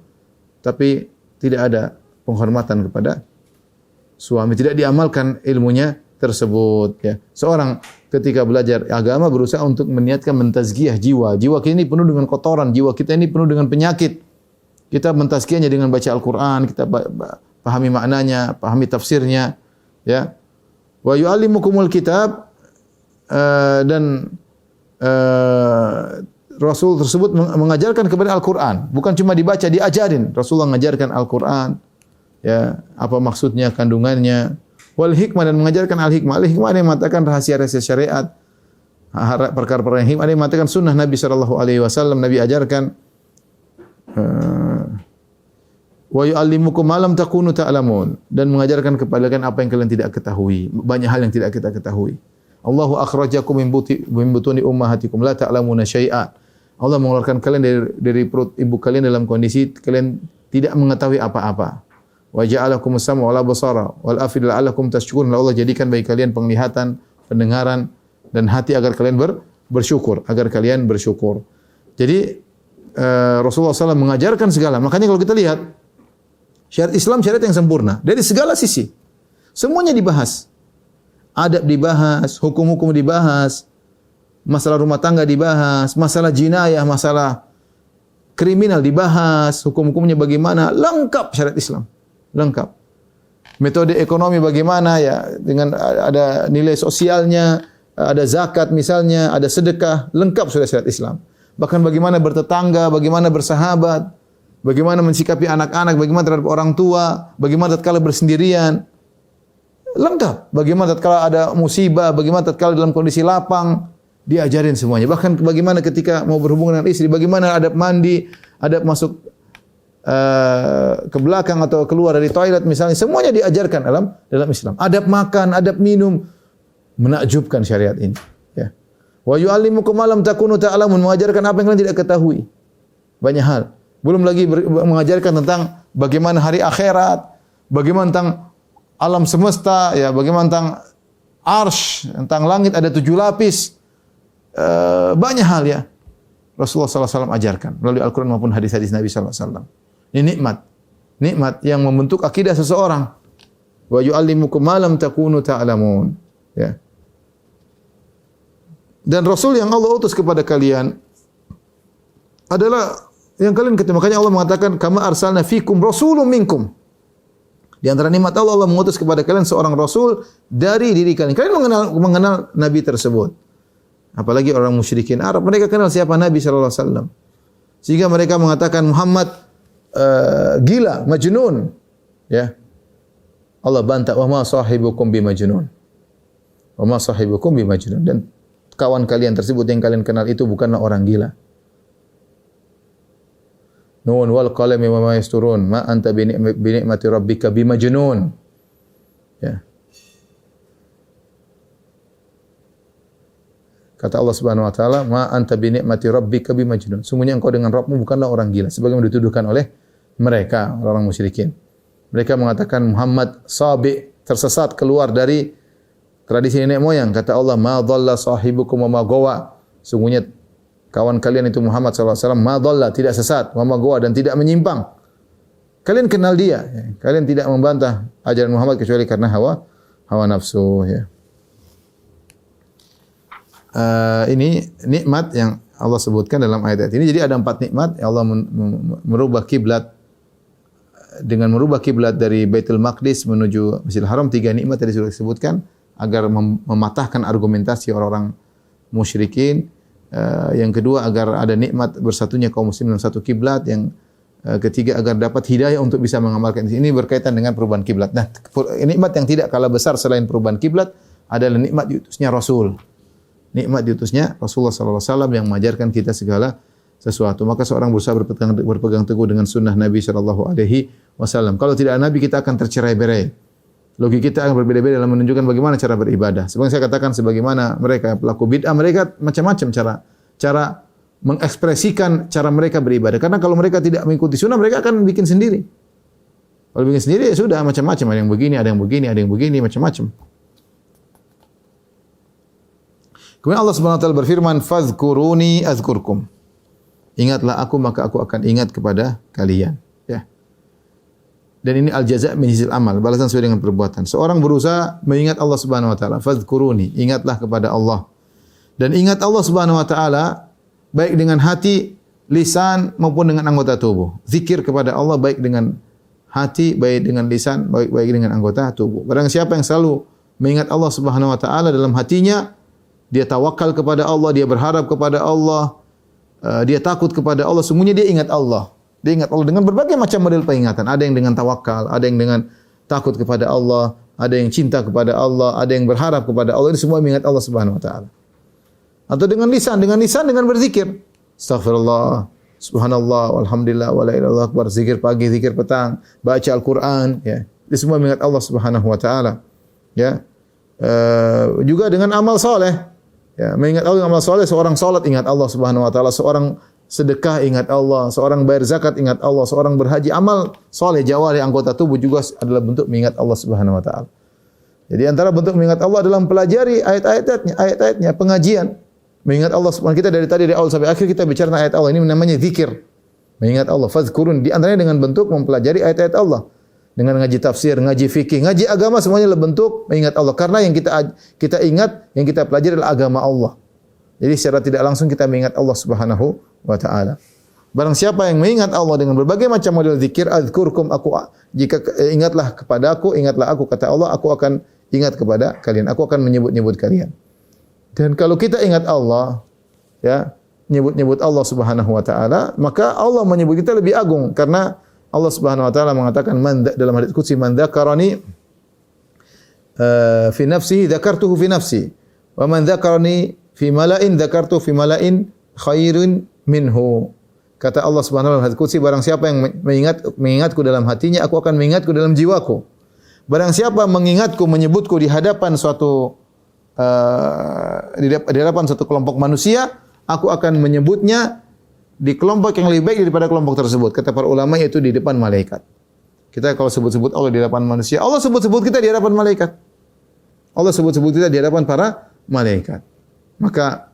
tapi tidak ada penghormatan kepada suami, tidak diamalkan ilmunya tersebut. Ya. Seorang ketika belajar agama berusaha untuk meniatkan mentazkiyah jiwa. Jiwa kita ini penuh dengan kotoran, jiwa kita ini penuh dengan penyakit. Kita mentazkiyahnya dengan baca Al-Quran, kita pahami maknanya, pahami tafsirnya. Ya. Wa yu'allimukumul kitab, dan Rasul tersebut mengajarkan kepada Al-Quran. Bukan cuma dibaca, diajarin. Rasulullah mengajarkan Al-Quran. Ya, apa maksudnya, kandungannya. Wal hikmah, dan mengajarkan al-hikmah. Al-hikmah ada yang mengatakan rahasia-rahasia syariat. Perkara-perkara yang hikmah. Ada yang mengatakan sunnah Nabi sallallahu alaihi wasallam. Nabi ajarkan. Wa yu'allimukum ma lam takunu ta'lamun. Dan mengajarkan kepada kalian apa yang kalian tidak ketahui. Banyak hal yang tidak kita ketahui. Allahu akhrajakum min butuni ummahatikum la ta'lamuna syai'a. Allah mengeluarkan kalian dari perut ibu kalian dalam kondisi kalian tidak mengetahui apa-apa. wa ja'alakumus sam'a wal absara wal afida la'allakum tashkurun. Allah jadikan bagi kalian penglihatan, pendengaran dan hati agar kalian bersyukur, agar kalian bersyukur. Jadi Rasulullah SAW mengajarkan segala. Makanya kalau kita lihat syariat Islam syariat yang sempurna dari segala sisi. Semuanya dibahas. Adab dibahas, hukum-hukum dibahas, masalah rumah tangga dibahas, masalah jinayah, masalah kriminal dibahas, hukum-hukumnya bagaimana, lengkap syariat Islam. Lengkap. Metode ekonomi bagaimana ya, dengan ada nilai sosialnya, ada zakat misalnya, ada sedekah, lengkap sudah syariat Islam. Bahkan bagaimana bertetangga, bagaimana bersahabat, bagaimana mensikapi anak-anak, bagaimana terhadap orang tua, bagaimana tatkala bersendirian. Lengkap. Bagaimana tatkala ada musibah, bagaimana tatkala dalam kondisi lapang, diajarin semuanya. Bahkan bagaimana ketika mau berhubungan dengan istri, bagaimana adab mandi, adab masuk ke belakang atau keluar dari toilet misalnya, semuanya diajarkan dalam Islam. Adab makan, adab minum, menakjubkan syariat ini. Ya. Wa yu'allimukum ma lam takunu ta'lamun, mengajarkan apa yang kalian tidak ketahui. Banyak hal. Belum lagi mengajarkan tentang bagaimana hari akhirat, bagaimana tentang alam semesta, ya, bagaimana tentang arsy, tentang langit ada 7 lapis. Banyak hal ya. Rasulullah SAW ajarkan melalui Al-Quran maupun hadis-hadis Nabi SAW. Ini nikmat. Nikmat yang membentuk akidah seseorang. Wa yu'allimukum ma lam takunu ta'lamun. Ya. Dan Rasul yang Allah utus kepada kalian adalah yang kalian ketahui. Makanya Allah mengatakan, kama arsalna fikum rasulun minkum. Di antara nikmat Allah, Allah mengutus kepada kalian seorang Rasul dari diri kalian. Kalian mengenal Nabi tersebut. Apalagi orang musyrikin Arab, mereka kenal siapa Nabi sallallahu alaihi wasallam. Sehingga mereka mengatakan Muhammad gila, majnun. Ya. Allah bantah, wa ma sahibukum bimajnun. Wa ma sahibukum bimajnun. Dan kawan kalian tersebut yang kalian kenal itu bukanlah orang gila. Nun wal qalami wa ma yasturun, ma anta bi ni'mati rabbika bimajnun. Ya. Kata Allah Subhanahu wa taala, "Ma anta bi ni'mati rabbika bimajnun." Sungguhnya engkau dengan Rabbmu bukanlah orang gila, sebagaimana dituduhkan oleh mereka, orang musyrikin. Mereka mengatakan Muhammad sabi, tersesat keluar dari tradisi nenek moyang. Kata Allah, "Ma dhalla sahibukum wa ma gawa." Sungguhnya kawan kalian itu Muhammad sallallahu alaihi wasallam, ma dhalla, tidak sesat, wa ma gawa, dan tidak menyimpang. Kalian kenal dia, ya. Kalian tidak membantah ajaran Muhammad kecuali karena hawa nafsu, ya. Ini nikmat yang Allah sebutkan dalam ayat ini. Jadi ada 4 nikmat. Allah merubah kiblat, dengan merubah kiblat dari Baitul Maqdis menuju Masjidil Haram. 3 nikmat tadi sudah disebutkan agar mematahkan argumentasi orang-orang musyrikin. Yang kedua, agar ada nikmat bersatunya kaum muslimin dalam satu kiblat. Yang ketiga, agar dapat hidayah untuk bisa mengamalkan ini, berkaitan dengan perubahan kiblat. Nah, nikmat yang tidak kalah besar selain perubahan kiblat adalah nikmat diutusnya Rasul. Nikmat diutusnya Rasulullah sallallahu alaihi wasallam yang mengajarkan kita segala sesuatu. Maka seorang berusaha berpegang teguh dengan sunnah Nabi sallallahu alaihi wasallam. Kalau tidak ada Nabi, kita akan tercerai-berai. Logika kita akan berbeda-beda dalam menunjukkan bagaimana cara beribadah. Seperti saya katakan, sebagaimana mereka pelaku bid'ah, mereka macam-macam cara mengekspresikan cara mereka beribadah. Karena kalau mereka tidak mengikuti sunnah, mereka akan bikin sendiri. Kalau bikin sendiri ya sudah macam-macam, ada yang begini, ada yang begini, ada yang begini, macam-macam. Kemudian Allah Subhanahu wa taala berfirman, "Fadhkuruni azkurkum." Ingatlah aku, maka aku akan ingat kepada kalian, ya. Dan ini al-jaza' min jinsil amal, balasan sesuai dengan perbuatan. Seorang berusaha mengingat Allah Subhanahu wa taala, "Fadhkuruni," ingatlah kepada Allah. Dan ingat Allah Subhanahu wa taala baik dengan hati, lisan maupun dengan anggota tubuh. Zikir kepada Allah baik dengan hati, baik dengan lisan, baik dengan anggota tubuh. Barang siapa yang selalu mengingat Allah Subhanahu wa taala dalam hatinya, dia tawakal kepada Allah, dia berharap kepada Allah, dia takut kepada Allah, semuanya dia ingat Allah. Dia ingat Allah dengan berbagai macam model peringatan. Ada yang dengan tawakal, ada yang dengan takut kepada Allah, ada yang cinta kepada Allah, ada yang berharap kepada Allah. Ini semua mengingat Allah Subhanahu wa taala. Atau dengan lisan dengan berzikir. Astaghfirullah, subhanallah, walhamdulillah, wala ilaha illallah akbar, zikir pagi, zikir petang, baca Al-Qur'an, ya. Ini semua mengingat Allah Subhanahu wa taala. Ya. Juga dengan amal soleh. Ya, mengingat Allah dengan amal soleh, seorang salat ingat Allah Subhanahu wa taala, seorang sedekah ingat Allah, seorang bayar zakat ingat Allah, seorang berhaji, amal soleh jawari anggota tubuh juga adalah bentuk mengingat Allah Subhanahu wa taala. Jadi antara bentuk mengingat Allah adalah mempelajari ayat-ayatnya, pengajian. Mengingat Allah Subhanahu kita dari awal sampai akhir kita bicara ayat Allah, ini namanya zikir. Mengingat Allah, fadzkurun, di antaranya dengan bentuk mempelajari ayat-ayat Allah. Dengan ngaji tafsir, ngaji fikih, ngaji agama semuanya adalah bentuk mengingat Allah. Karena yang kita ingat, yang kita pelajari adalah agama Allah. Jadi secara tidak langsung kita mengingat Allah Subhanahu wa taala. Barang siapa yang mengingat Allah dengan berbagai macam model zikir, adzkurkum, jika ingatlah kepadaku, ingatlah aku, kata Allah, aku akan ingat kepada kalian. Aku akan menyebut-nyebut kalian. Dan kalau kita ingat Allah, ya, nyebut-nyebut Allah Subhanahu wa taala, maka Allah menyebut kita lebih agung karena Allah Subhanahu wa taala mengatakan dalam hadits qudsi, man dzakarani fi nafsihi dzakartuhu fi nafsi wa man dzakarani fi mala'in dzakartuhu fi mala'in khairin minhu. Kata Allah Subhanahu wa taala hadits qudsi, barang siapa yang mengingatku dalam hatinya, aku akan mengingatku dalam jiwaku. Barang siapa mengingatku, menyebutku di hadapan suatu kelompok manusia, aku akan menyebutnya di kelompok yang lebih baik daripada kelompok tersebut. Kata para ulama yaitu di depan malaikat. Kita kalau sebut-sebut Allah di hadapan manusia, Allah sebut-sebut kita di hadapan malaikat. Allah sebut-sebut kita di hadapan para malaikat. Maka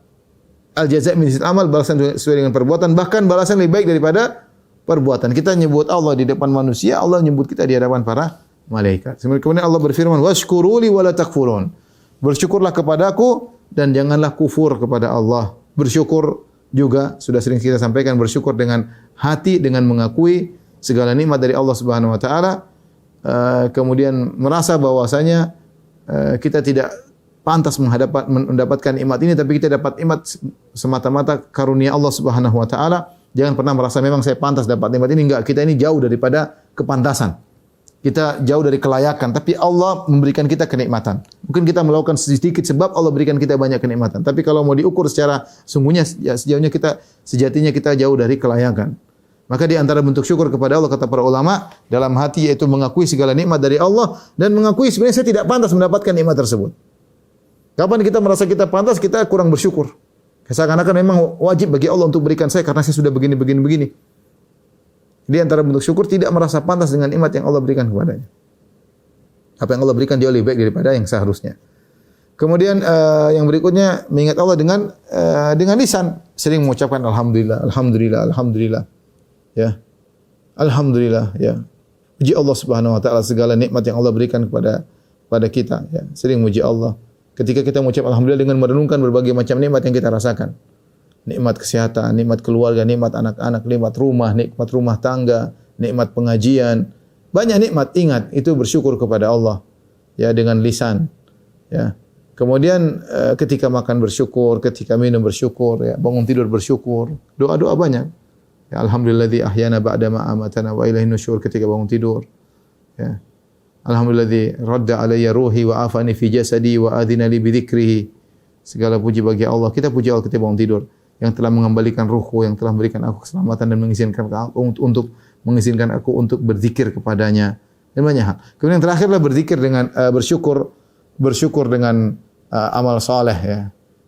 al-jazaa' min jinsil amal, balasan sesuai dengan perbuatan, bahkan balasan lebih baik daripada perbuatan. Kita nyebut Allah di depan manusia, Allah nyebut kita di hadapan para malaikat. Kemudian Allah berfirman, washkuruli wa la takfurun. Bersyukurlah kepadaku dan janganlah kufur kepada Allah. Bersyukur juga sudah sering kita sampaikan, bersyukur dengan hati, dengan mengakui segala nikmat dari Allah Subhanahu wa taala, kemudian merasa bahwasanya kita tidak pantas mendapatkan nikmat ini, tapi kita dapat nikmat semata-mata karunia Allah Subhanahu wa taala. Jangan pernah merasa memang saya pantas dapat nikmat ini, enggak, kita ini jauh daripada kepantasan. Kita jauh dari kelayakan, tapi Allah memberikan kita kenikmatan. Mungkin kita melakukan sedikit sebab Allah berikan kita banyak kenikmatan. Tapi kalau mau diukur secara sungguhnya, ya sejatinya kita jauh dari kelayakan. Maka di antara bentuk syukur kepada Allah, kata para ulama, dalam hati yaitu mengakui segala nikmat dari Allah dan mengakui sebenarnya saya tidak pantas mendapatkan nikmat tersebut. Kapan kita merasa kita pantas, kita kurang bersyukur. Seakan-akan memang wajib bagi Allah untuk berikan saya karena saya sudah begini. Di antara bentuk syukur tidak merasa pantas dengan nikmat yang Allah berikan kepadanya. Apa yang Allah berikan jauh lebih baik daripada yang seharusnya. Kemudian yang berikutnya mengingat Allah dengan lisan, sering mengucapkan alhamdulillah. Ya. Alhamdulillah, ya. Puji Allah Subhanahu wa taala segala nikmat yang Allah berikan kepada kita, ya. Sering muji Allah. Ketika kita mengucap alhamdulillah dengan merenungkan berbagai macam nikmat yang kita rasakan. Nikmat kesehatan, nikmat keluarga, nikmat anak-anak, nikmat rumah tangga, nikmat pengajian. Banyak nikmat, ingat itu bersyukur kepada Allah, ya, dengan lisan, ya. Kemudian ketika makan bersyukur, ketika minum bersyukur, ya, bangun tidur bersyukur. Doa-doa banyak. Ya, alhamdulilladzi ahyana ba'da ma amatana wa ilaihin nusyur, ketika bangun tidur. Ya. Alhamdulilladzi radda alayya ruhi wa afani fi jasadi wa adhina li bi dzikrihi. Segala puji bagi Allah. Kita puji Allah ketika bangun tidur, yang telah mengembalikan ruhku, yang telah memberikan aku keselamatan dan mengizinkan aku untuk berzikir kepadanya, dan banyak hal. Kemudian yang terakhir adalah berzikir dengan bersyukur dengan amal saleh, ya.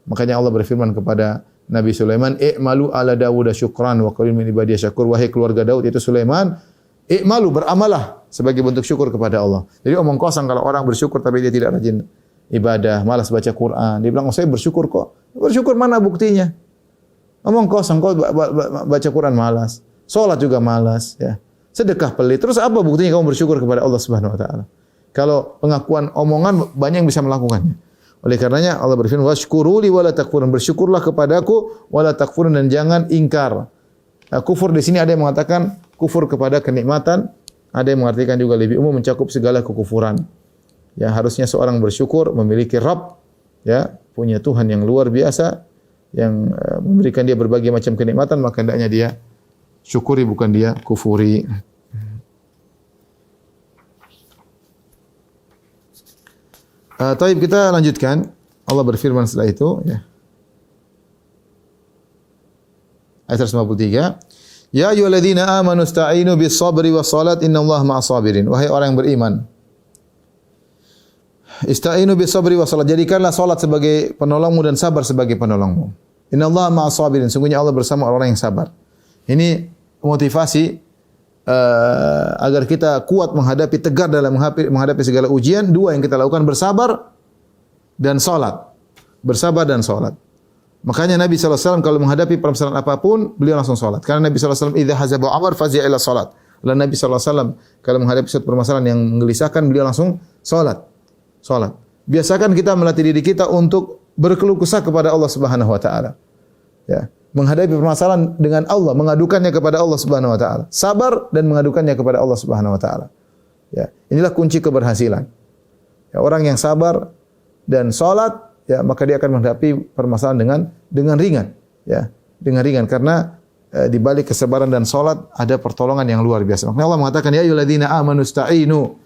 Makanya Allah berfirman kepada Nabi Sulaiman, "I'malu ala Dawud syukran wa qalilun min ibadiyas syakur." Wahai keluarga Daud, yaitu Sulaiman, i'malu, beramalah sebagai bentuk syukur kepada Allah. Jadi omong kosong kalau orang bersyukur tapi dia tidak rajin ibadah, malas baca Quran. Dia bilang, "Oh, saya bersyukur kok." Bersyukur mana buktinya? Omong kosong, kau baca Quran malas, salat juga malas, ya. Sedekah pelit. Terus apa buktinya kamu bersyukur kepada Allah Subhanahu wa taala? Kalau pengakuan omongan banyak yang bisa melakukannya. Oleh karenanya Allah berfirman, "Washkuruli wa la takfurun." Bersyukurlah kepadaku wa la takfurun, dan jangan ingkar. Kufur di sini ada yang mengatakan kufur kepada kenikmatan, ada yang mengartikan juga lebih umum mencakup segala kekufuran. Ya, harusnya seorang bersyukur memiliki Rabb, ya, punya Tuhan yang luar biasa, yang memberikan dia berbagai macam kenikmatan, maka hendaknya dia syukuri, bukan dia kufuri. Taib, kita lanjutkan. Allah berfirman setelah itu, ya. Ayat 153. Ya ayyuhalladzina amanu ista'inu bis sabri was salat innallaha ma'as sabirin. Wahai orang yang beriman, ista'inu bis sabri was salat, jadikanlah salat sebagai penolongmu dan sabar sebagai penolongmu. Innallaha ma'as sabirin. Sungguhnya Allah bersama orang-orang yang sabar. Ini motivasi agar kita kuat menghadapi, tegar dalam menghadapi segala ujian. Dua yang kita lakukan, bersabar dan salat. Bersabar dan salat. Makanya Nabi SAW kalau menghadapi permasalahan apapun, beliau langsung salat. Karena Nabi SAW idza hazaba amr fazi'a ila salat. Lalu Nabi SAW kalau menghadapi suatu permasalahan yang menggelisahkan, beliau langsung salat. Salat. Biasakan kita melatih diri kita untuk berkeluh kesah kepada Allah Subhanahu wa taala. Ya, menghadapi permasalahan dengan Allah, mengadukannya kepada Allah Subhanahu wa taala. Sabar dan mengadukannya kepada Allah Subhanahu wa taala. Ya, inilah kunci keberhasilan. Ya, orang yang sabar dan salat, ya, maka dia akan menghadapi permasalahan dengan ringan, ya, dengan ringan karena di balik kesabaran dan salat ada pertolongan yang luar biasa. Makanya Allah mengatakan ya ayyuhalladzina amanu ista'inu.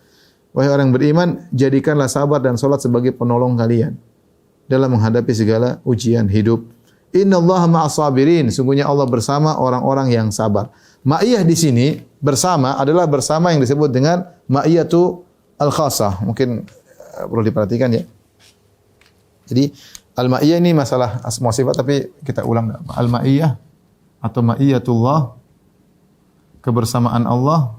Wahai orang beriman, jadikanlah sabar dan salat sebagai penolong kalian dalam menghadapi segala ujian hidup. Innallaha ma'as sabirin. Sungguhnya Allah bersama orang-orang yang sabar. Ma'iyah di sini bersama adalah bersama yang disebut dengan ma'iyatu al-khassah. Mungkin perlu diperhatikan ya. Jadi al-ma'iyah ini masalah asma sifat tapi kita ulang. Al-ma'iyah atau ma'iyatullah, kebersamaan Allah,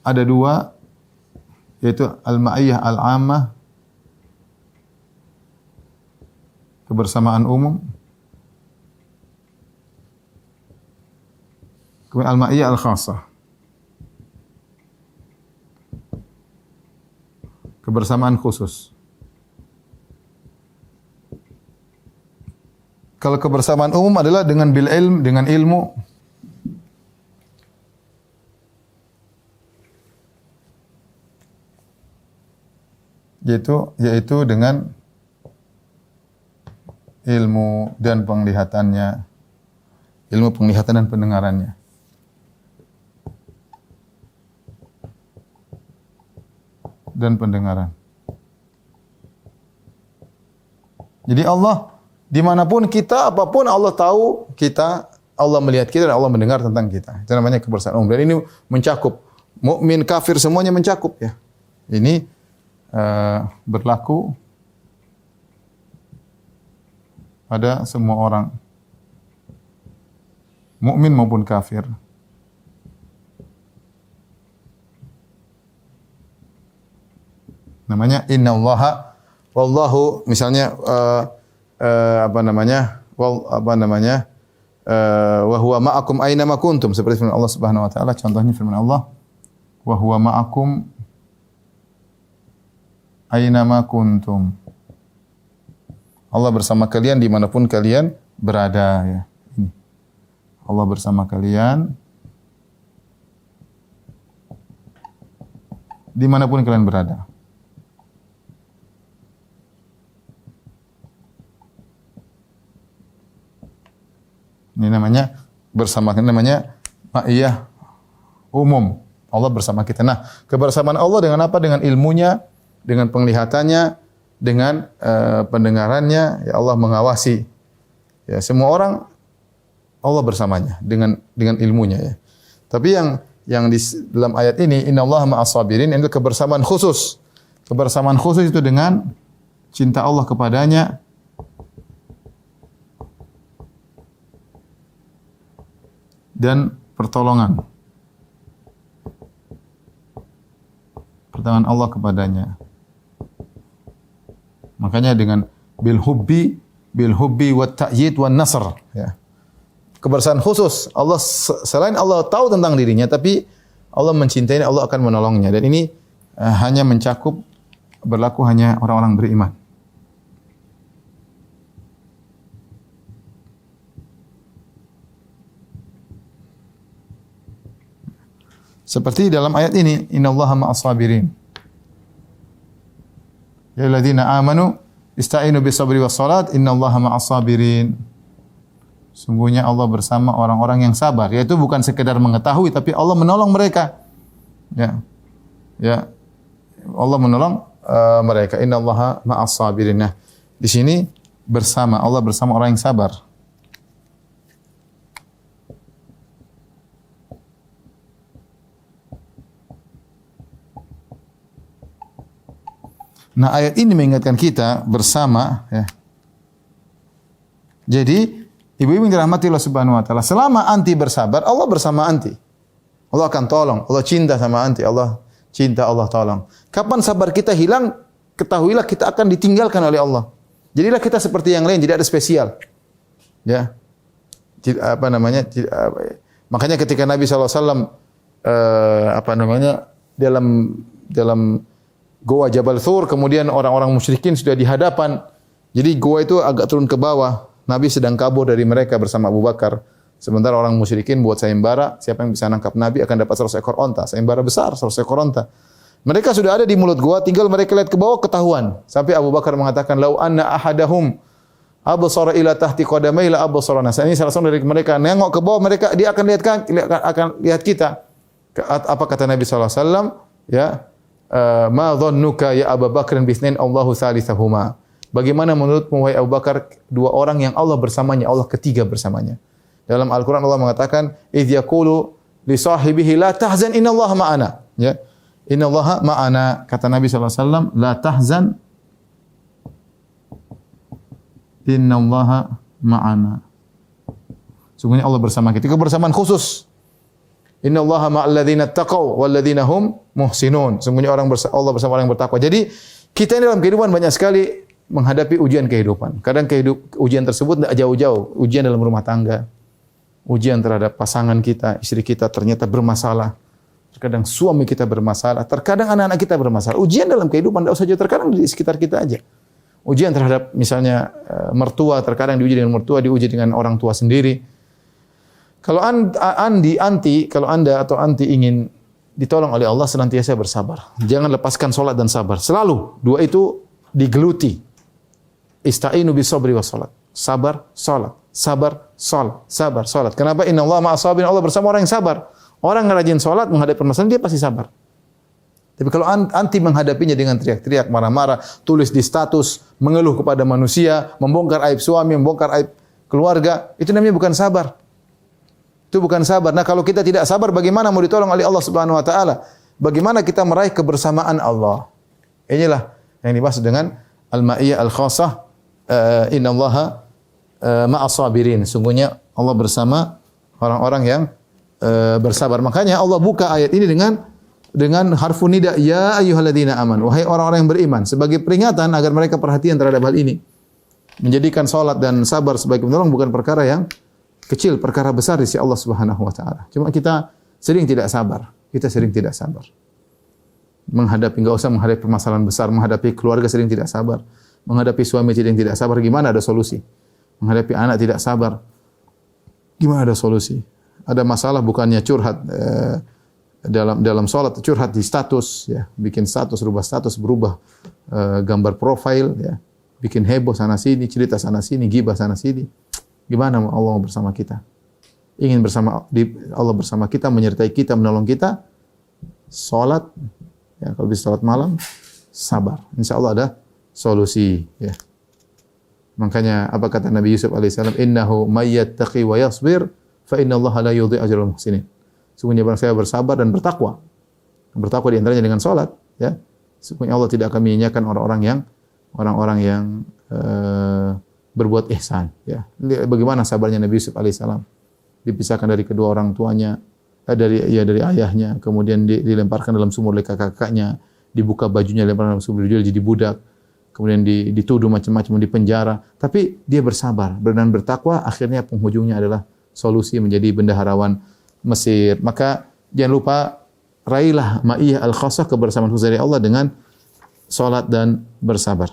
ada dua, yaitu al-ma'iyah al-ammah, kebersamaan umum, kemudian al-ma'iyah al-khassah, kebersamaan khusus. Kalau kebersamaan umum adalah dengan bil ilm, dengan ilmu. Yaitu dengan ilmu dan penglihatannya, ilmu penglihatan dan pendengarannya. Dan pendengaran. Jadi Allah dimanapun kita, apapun Allah tahu kita, Allah melihat kita dan Allah mendengar tentang kita. Itu namanya kebersamaan umum. Dan ini mencakup mukmin, kafir, semuanya mencakup ya. Ini berlaku pada semua orang, mukmin maupun kafir. Namanya innallaha wallahu, misalnya wa huwa ma'akum aina ma kuntum, seperti firman Allah Subhanahu wa taala. Contohnya firman Allah, wa huwa ma'akum aina ma kuntum. Allah bersama kalian dimanapun kalian berada ya. Allah bersama kalian dimanapun kalian berada. Ini namanya bersama, namanya ma'iyah umum. Allah bersama kita. Nah, kebersamaan Allah dengan apa? Dengan ilmunya, dengan penglihatannya, dengan pendengarannya. Ya, Allah mengawasi. Ya, semua orang Allah bersamanya dengan ilmunya ya. Tapi yang di dalam ayat ini innallaha ma'as sabirin, itu kebersamaan khusus. Kebersamaan khusus itu dengan cinta Allah kepadanya, dan pertolongan Allah kepadanya. Makanya dengan bil hubbi wat ta'yid wan nasr ya. Kebersamaan khusus. Allah, selain Allah tahu tentang dirinya, tapi Allah mencintai, Allah akan menolongnya. Dan ini hanya mencakup, berlaku hanya orang-orang beriman. Seperti dalam ayat ini, innallaha ma'as sabirin. Ya alladzina amanu ista'inu bis-sabri was-salat, innallaha ma'as sabirin. Sungguhnya Allah bersama orang-orang yang sabar. Yaitu bukan sekedar mengetahui, tapi Allah menolong mereka. Ya. Ya. Allah menolong mereka. Innallaha ma'as sabirin. Nah, di sini bersama, Allah bersama orang yang sabar. Nah, ayat ini mengingatkan kita bersama ya. Jadi, ibu-ibu yang dirahmati Allah Subhanahu wa taala, selama anti bersabar, Allah bersama anti. Allah akan tolong, Allah cinta sama anti, Allah cinta, Allah tolong. Kapan sabar kita hilang, ketahuilah kita akan ditinggalkan oleh Allah. Jadilah kita seperti yang lain, tidak ada spesial. Ya. Apa namanya? Makanya ketika Nabi SAW dalam Goa Jabal Thur, kemudian orang-orang musyrikin sudah di hadapan. Jadi goa itu agak turun ke bawah. Nabi sedang kabur dari mereka bersama Abu Bakar. Sementara orang musyrikin buat sayembara, siapa yang bisa nangkap Nabi akan dapat 100 ekor onta. Sayembara besar, 100 ekor onta. Mereka sudah ada di mulut goa, tinggal mereka lihat ke bawah ketahuan. Sampai Abu Bakar mengatakan, "Lau anna ahadahum absara ila tahti qadamai la absarana." Ini salah satu dari mereka nengok ke bawah, dia akan lihat kita. Apa kata Nabi sallallahu alaihi wasallam? Ya. Ma dhannuka ya Abu Bakr bisnain Allahu tsalitsahuma. Bagaimana menurutmu wahai Abu Bakar, dua orang yang Allah bersamanya, Allah ketiga bersamanya. Dalam Al-Qur'an Allah mengatakan, "Idz yaqulu li sahibihi la tahzan innallaha ma'ana." Ya. Innallaha ma'ana, kata Nabi sallallahu alaihi wasallam, la tahzan innallaha ma'ana. Sungguhnya Allah bersama kita. Kebersamaan khusus. Innallaha ma'al ladzina taqaw wal ladzina hum muhsinun. Sungguhnya Allah bersama orang yang bertakwa. Jadi kita ini dalam kehidupan banyak sekali menghadapi ujian kehidupan. Kadang ujian tersebut tidak jauh-jauh, ujian dalam rumah tangga, ujian terhadap pasangan kita, istri kita ternyata bermasalah. Terkadang suami kita bermasalah, terkadang anak-anak kita bermasalah. Ujian dalam kehidupan tidak usah jauh, terkadang di sekitar kita aja. Ujian terhadap misalnya mertua, terkadang diuji dengan mertua, diuji dengan orang tua sendiri. Kalau kalau Anda atau anti ingin ditolong oleh Allah, senantiasa bersabar. Jangan lepaskan salat dan sabar. Selalu dua itu digeluti. Ista'inu bis sabri was salat. Sabar, salat. Sabar, salat. Sabar, salat. Kenapa? Innallaha ma'as sabirin. Allah bersama orang yang sabar. Orang yang rajin salat menghadapi permasalahan dia pasti sabar. Tapi kalau anti menghadapinya dengan teriak-teriak, marah-marah, tulis di status, mengeluh kepada manusia, membongkar aib suami, membongkar aib keluarga, itu namanya bukan sabar. Itu bukan sabar. Nah, kalau kita tidak sabar, bagaimana mau ditolong oleh Allah Subhanahu wa taala? Bagaimana kita meraih kebersamaan Allah? Inilah yang dimaksud dengan al-ma'iyyah al-khassah, innallaha ma'as sabirin. Sungguhnya Allah bersama orang-orang yang bersabar. Makanya Allah buka ayat ini dengan harfun nida, ya ayyuhalladzina amanu, wahai orang-orang yang beriman, sebagai peringatan agar mereka perhatian terhadap hal ini. Menjadikan salat dan sabar sebagai penolong bukan perkara yang kecil, perkara besar di sisi Allah Subhanahu wa taala. Cuma kita sering tidak sabar. Kita sering tidak sabar. Enggak usah menghadapi permasalahan besar, menghadapi keluarga sering tidak sabar. Menghadapi suami sering tidak sabar, gimana ada solusi? Menghadapi anak tidak sabar, gimana ada solusi? Ada masalah bukannya curhat dalam salat, curhat di status ya, bikin status, rubah status, berubah gambar profil ya, bikin heboh sana sini, cerita sana sini, gibah sana sini. Gimana Allah bersama kita? Ingin Allah bersama kita, menyertai kita, menolong kita. Salat, ya, kalau bisa salat malam, sabar. Insya Allah ada solusi. Ya. Makanya apa kata Nabi Yusuf alaihissalam? Innahu mayyattaqi wa yasbir, fa inna Allah la yudhi ajral muhsinin. Sungguhnya barang saya bersabar dan bertakwa. Bertakwa di antaranya dengan salat. Ya. Sungguhnya Allah tidak akan menyanyiakan orang-orang yang berbuat ihsan, ya. Bagaimana sabarnya Nabi Yusuf alaihissalam, dipisahkan dari kedua orang tuanya, dari ayahnya, kemudian dilemparkan dalam sumur oleh kakaknya, dibuka bajunya, dilemparkan dalam sumur, dia jadi budak, kemudian dituduh macam-macam, di penjara, tapi dia bersabar dan bertakwa, akhirnya penghujungnya adalah solusi menjadi bendaharawan Mesir. Maka jangan lupa raihlah ma'iyyah al-khassah, kebersamaan khusus dari Allah dengan salat dan bersabar.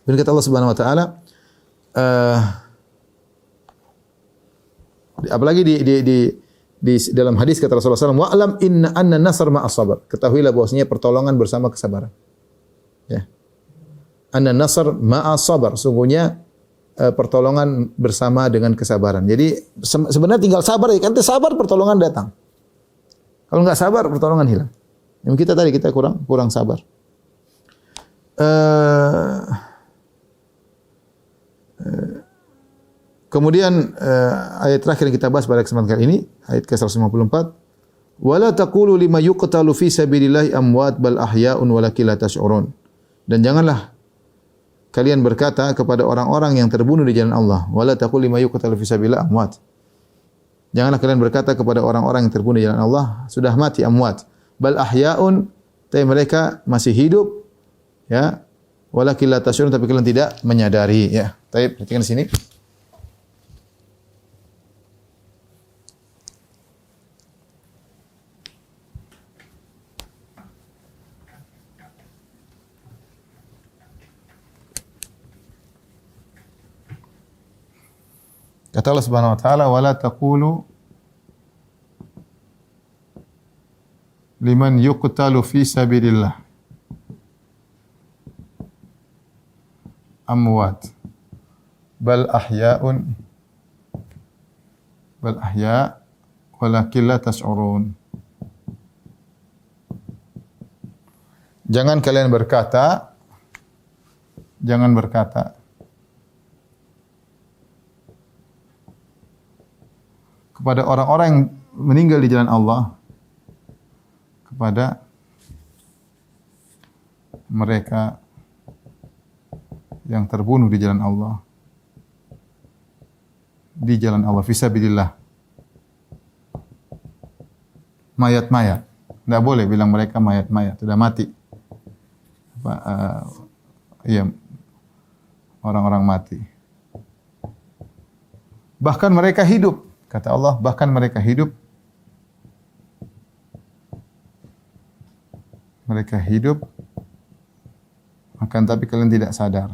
Dan kata Allah Subhanahu wa taala, apalagi di dalam hadis kata Rasulullah SAW, wa'lam anna nasr ma'as sabar. Ketahuilah bahwasanya pertolongan bersama kesabaran. Ya. Anna nasr ma'as sabar. Sungguhnya pertolongan bersama dengan kesabaran. Jadi sebenarnya tinggal sabar ya. Kan sabar pertolongan datang. Kalau enggak sabar pertolongan hilang. Yang kita kurang sabar. Kemudian ayat terakhir yang kita bahas pada kesempatan kali ini, ayat ke-154, wala taqulu lima yuqtalu fi sabilillahi amwat bal ahya'un walakin la tash'urun. Dan janganlah kalian berkata kepada orang-orang yang terbunuh di jalan Allah, wala taqul lima yuqtalu fi sabilillah amwat. Janganlah kalian berkata kepada orang-orang yang terbunuh di jalan Allah, sudah mati amwat. Bal ahya'un, tapi mereka masih hidup, ya. Walakin la tashurun, tapi kalian tidak menyadari, ya. Baik, perhatikan di sini. Kata Allah Subhanahu wa taala, wala taqulu liman yuqtalu fi sabilillah amwat bal ahya'un bal ahya' walakin la tash'urun. Jangan berkata kepada orang-orang yang meninggal di jalan Allah, kepada mereka yang terbunuh di jalan Allah, fisabilillah, mayat-mayat. Tidak boleh bilang mereka mayat-mayat, sudah mati. Iya, orang-orang mati. Bahkan mereka hidup. Kata Allah, bahkan mereka hidup. Mereka hidup, akan tapi kalian tidak sadar.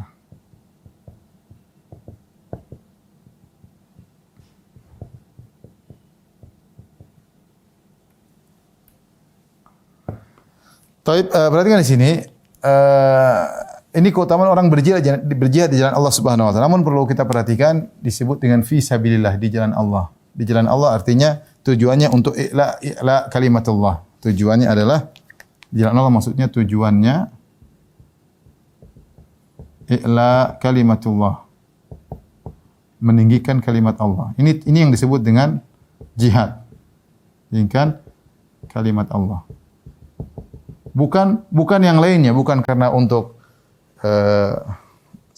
Perhatikan di sini. Ini keutamaan orang berjihad di jalan Allah Subhanahu wa taala. Namun perlu kita perhatikan disebut dengan fi sabilillah, di jalan Allah. Di jalan Allah artinya tujuannya untuk i'la kalimatullah. Tujuannya adalah di jalan Allah, maksudnya tujuannya i'la kalimatullah, meninggikan kalimat Allah. Ini yang disebut dengan jihad. Meninggikan kalimat Allah. Bukan yang lainnya, bukan karena untuk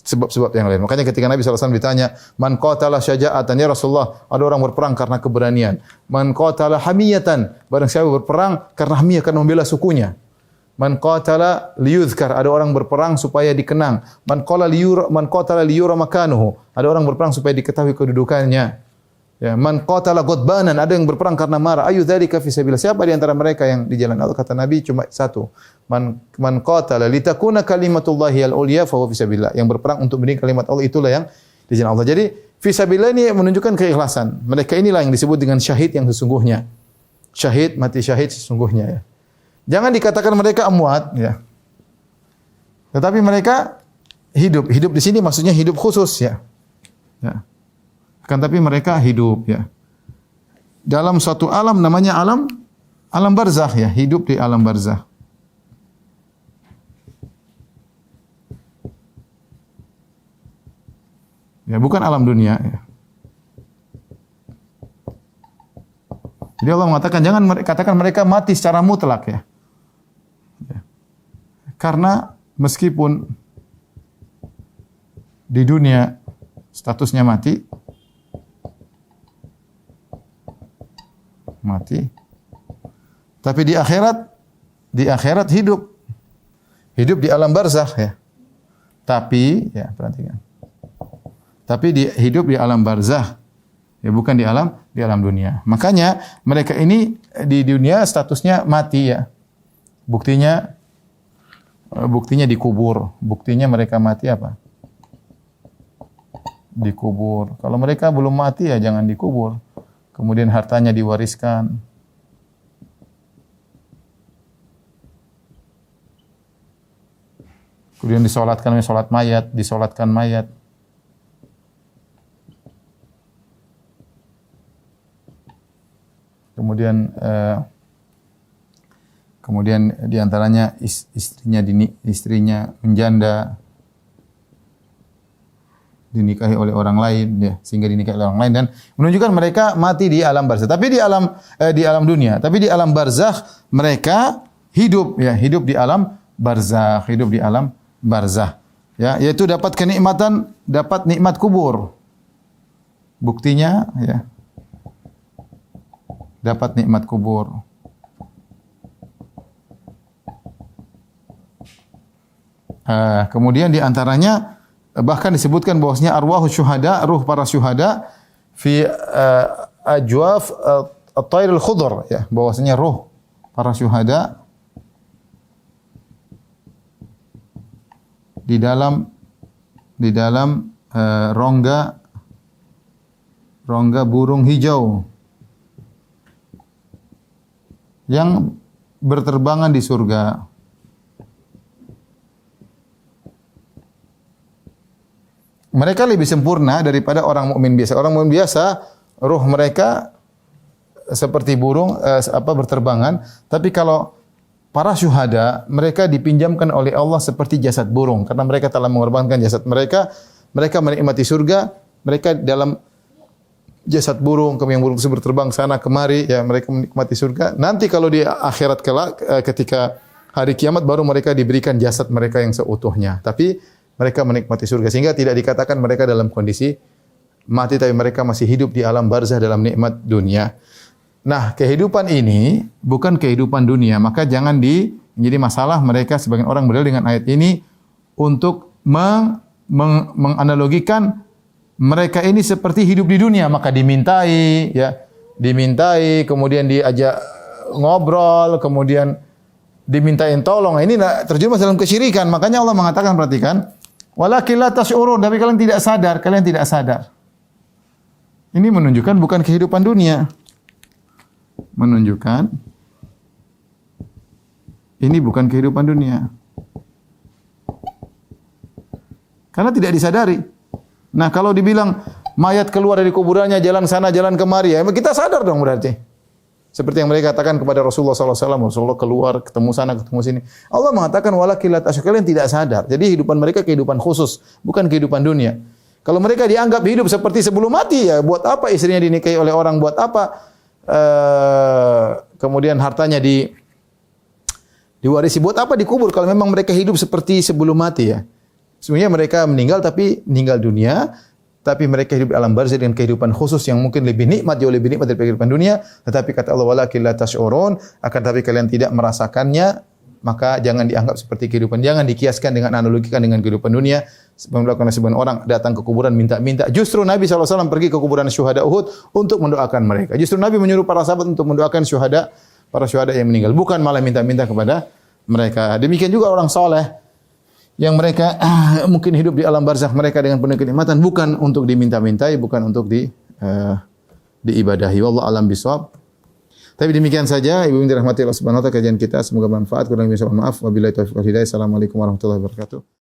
sebab-sebab yang lain. Makanya ketika Nabi SAW ditanya, man qatala syaja'atan, ya Rasulullah, ada orang berperang karena keberanian. Man qatala hamiyatan, barang siapa berperang karena hamiyah, karena membela sukunya. Man qatala liyudhkar, ada orang berperang supaya dikenang. Man qatala liyura makanuhu, ada orang berperang supaya diketahui kedudukannya. Ya, man qatala ghadbanan, ada yang berperang karena marah. Ayu dzalika fi sabilillah. Siapa di antara mereka yang di jalan Allah? Kata Nabi cuma satu. Man qatala litakuna kalimatullahi al-ulya fa huwa fi sabilillah. Yang berperang untuk meninggikan kalimat Allah, itulah yang di jalan Allah. Jadi fi sabilillah ini menunjukkan keikhlasan. Mereka inilah yang disebut dengan syahid yang sesungguhnya. Syahid, mati syahid sesungguhnya, ya. Jangan dikatakan mereka amwat, ya. Tetapi mereka hidup. Hidup di sini maksudnya hidup khusus, ya. Ya. Kan tapi mereka hidup, ya. Dalam suatu alam namanya alam barzakh, ya, hidup di alam barzakh. Ya, bukan alam dunia, ya. Jadi Allah mengatakan jangan katakan mereka mati secara mutlak, ya. Ya. Karena meskipun di dunia statusnya mati, tapi di akhirat hidup di alam barzakh, ya. Tapi, ya, perhatikan. Tapi hidup di alam barzakh, ya, bukan di alam dunia. Makanya mereka ini di dunia statusnya mati, ya. Buktinya dikubur. Buktinya mereka mati apa? Dikubur. Kalau mereka belum mati, ya jangan dikubur. Kemudian hartanya diwariskan. Kemudian disolatkan mayat. Kemudian diantaranya istrinya menjanda, dinikahi oleh orang lain, ya, sehingga dinikahi oleh orang lain, dan menunjukkan mereka mati di alam barzakh. Tapi di alam dunia, tapi di alam barzakh mereka hidup, ya, hidup di alam barzakh, hidup di alam barzah. Ya, yaitu dapat kenikmatan, dapat nikmat kubur. Buktinya ya. Dapat nikmat kubur. Kemudian di antaranya bahkan disebutkan bahwasanya arwahus syuhada, ruh para syuhada fi ajwaf at-tayr al-khudr, ya, bahwasanya ruh para syuhada di dalam rongga burung hijau yang berterbangan di surga. Mereka lebih sempurna daripada orang mukmin biasa. Orang mukmin biasa, ruh mereka seperti burung berterbangan, tapi kalau para syuhada, mereka dipinjamkan oleh Allah seperti jasad burung karena mereka telah mengorbankan jasad mereka, mereka menikmati surga, mereka dalam jasad burung, kemudian burung tersebut berterbang sana kemari, ya mereka menikmati surga. Nanti kalau di akhirat kelak ketika hari kiamat baru mereka diberikan jasad mereka yang seutuhnya. Tapi mereka menikmati surga sehingga tidak dikatakan mereka dalam kondisi mati, tapi mereka masih hidup di alam barzah dalam nikmat dunia. Nah, kehidupan ini bukan kehidupan dunia, maka jangan menjadi masalah mereka sebagian orang berdalil dengan ayat ini untuk menganalogikan mereka ini seperti hidup di dunia, maka dimintai, kemudian diajak ngobrol, kemudian dimintain tolong. Ini terjerumus dalam kesyirikan. Makanya Allah mengatakan, perhatikan, walakin la tash'urun, tapi kalian tidak sadar, Ini menunjukkan bukan kehidupan dunia. Menunjukkan ini bukan kehidupan dunia. Karena tidak disadari. Nah, kalau dibilang mayat keluar dari kuburannya, jalan sana, jalan kemari, ya kita sadar dong berarti. Seperti yang mereka katakan kepada Rasulullah SAW, Rasulullah keluar, ketemu sana, ketemu sini. Allah mengatakan, walakin la tash'urun, kalian tidak sadar. Jadi kehidupan mereka kehidupan khusus, bukan kehidupan dunia. Kalau mereka dianggap hidup seperti sebelum mati, ya buat apa istrinya dinikahi oleh orang, buat apa kemudian hartanya diwarisi, buat apa dikubur kalau memang mereka hidup seperti sebelum mati, ya. Sebenarnya mereka meninggal dunia, tapi mereka hidup di alam barzah dengan kehidupan khusus yang mungkin lebih nikmat, jauh lebih nikmat daripada kehidupan dunia. Tetapi kata Allah, walakin la tash'urun, akan tapi kalian tidak merasakannya, maka jangan dianggap seperti kehidupan. Jangan dikiaskan dengan analogikan dengan kehidupan dunia. Sebagaimana sebagian orang datang ke kuburan minta-minta. Justru Nabi SAW pergi ke kuburan syuhada Uhud untuk mendoakan mereka. Justru Nabi menyuruh para sahabat untuk mendoakan para syuhada yang meninggal. Bukan malah minta-minta kepada mereka. Demikian juga orang soleh yang mereka mungkin hidup di alam barzakh mereka dengan penuh kenikmatan, bukan untuk diminta-mintai, bukan untuk diibadahi. Wallahu alam bisawab. Tapi demikian saja, Ibu yang dirahmati Allah Subhanahu wa taala, kajian kita, semoga bermanfaat. Kurang lebih mohon maaf. Wabillahi taufiq wal hidayah. Assalamualaikum warahmatullahi wabarakatuh.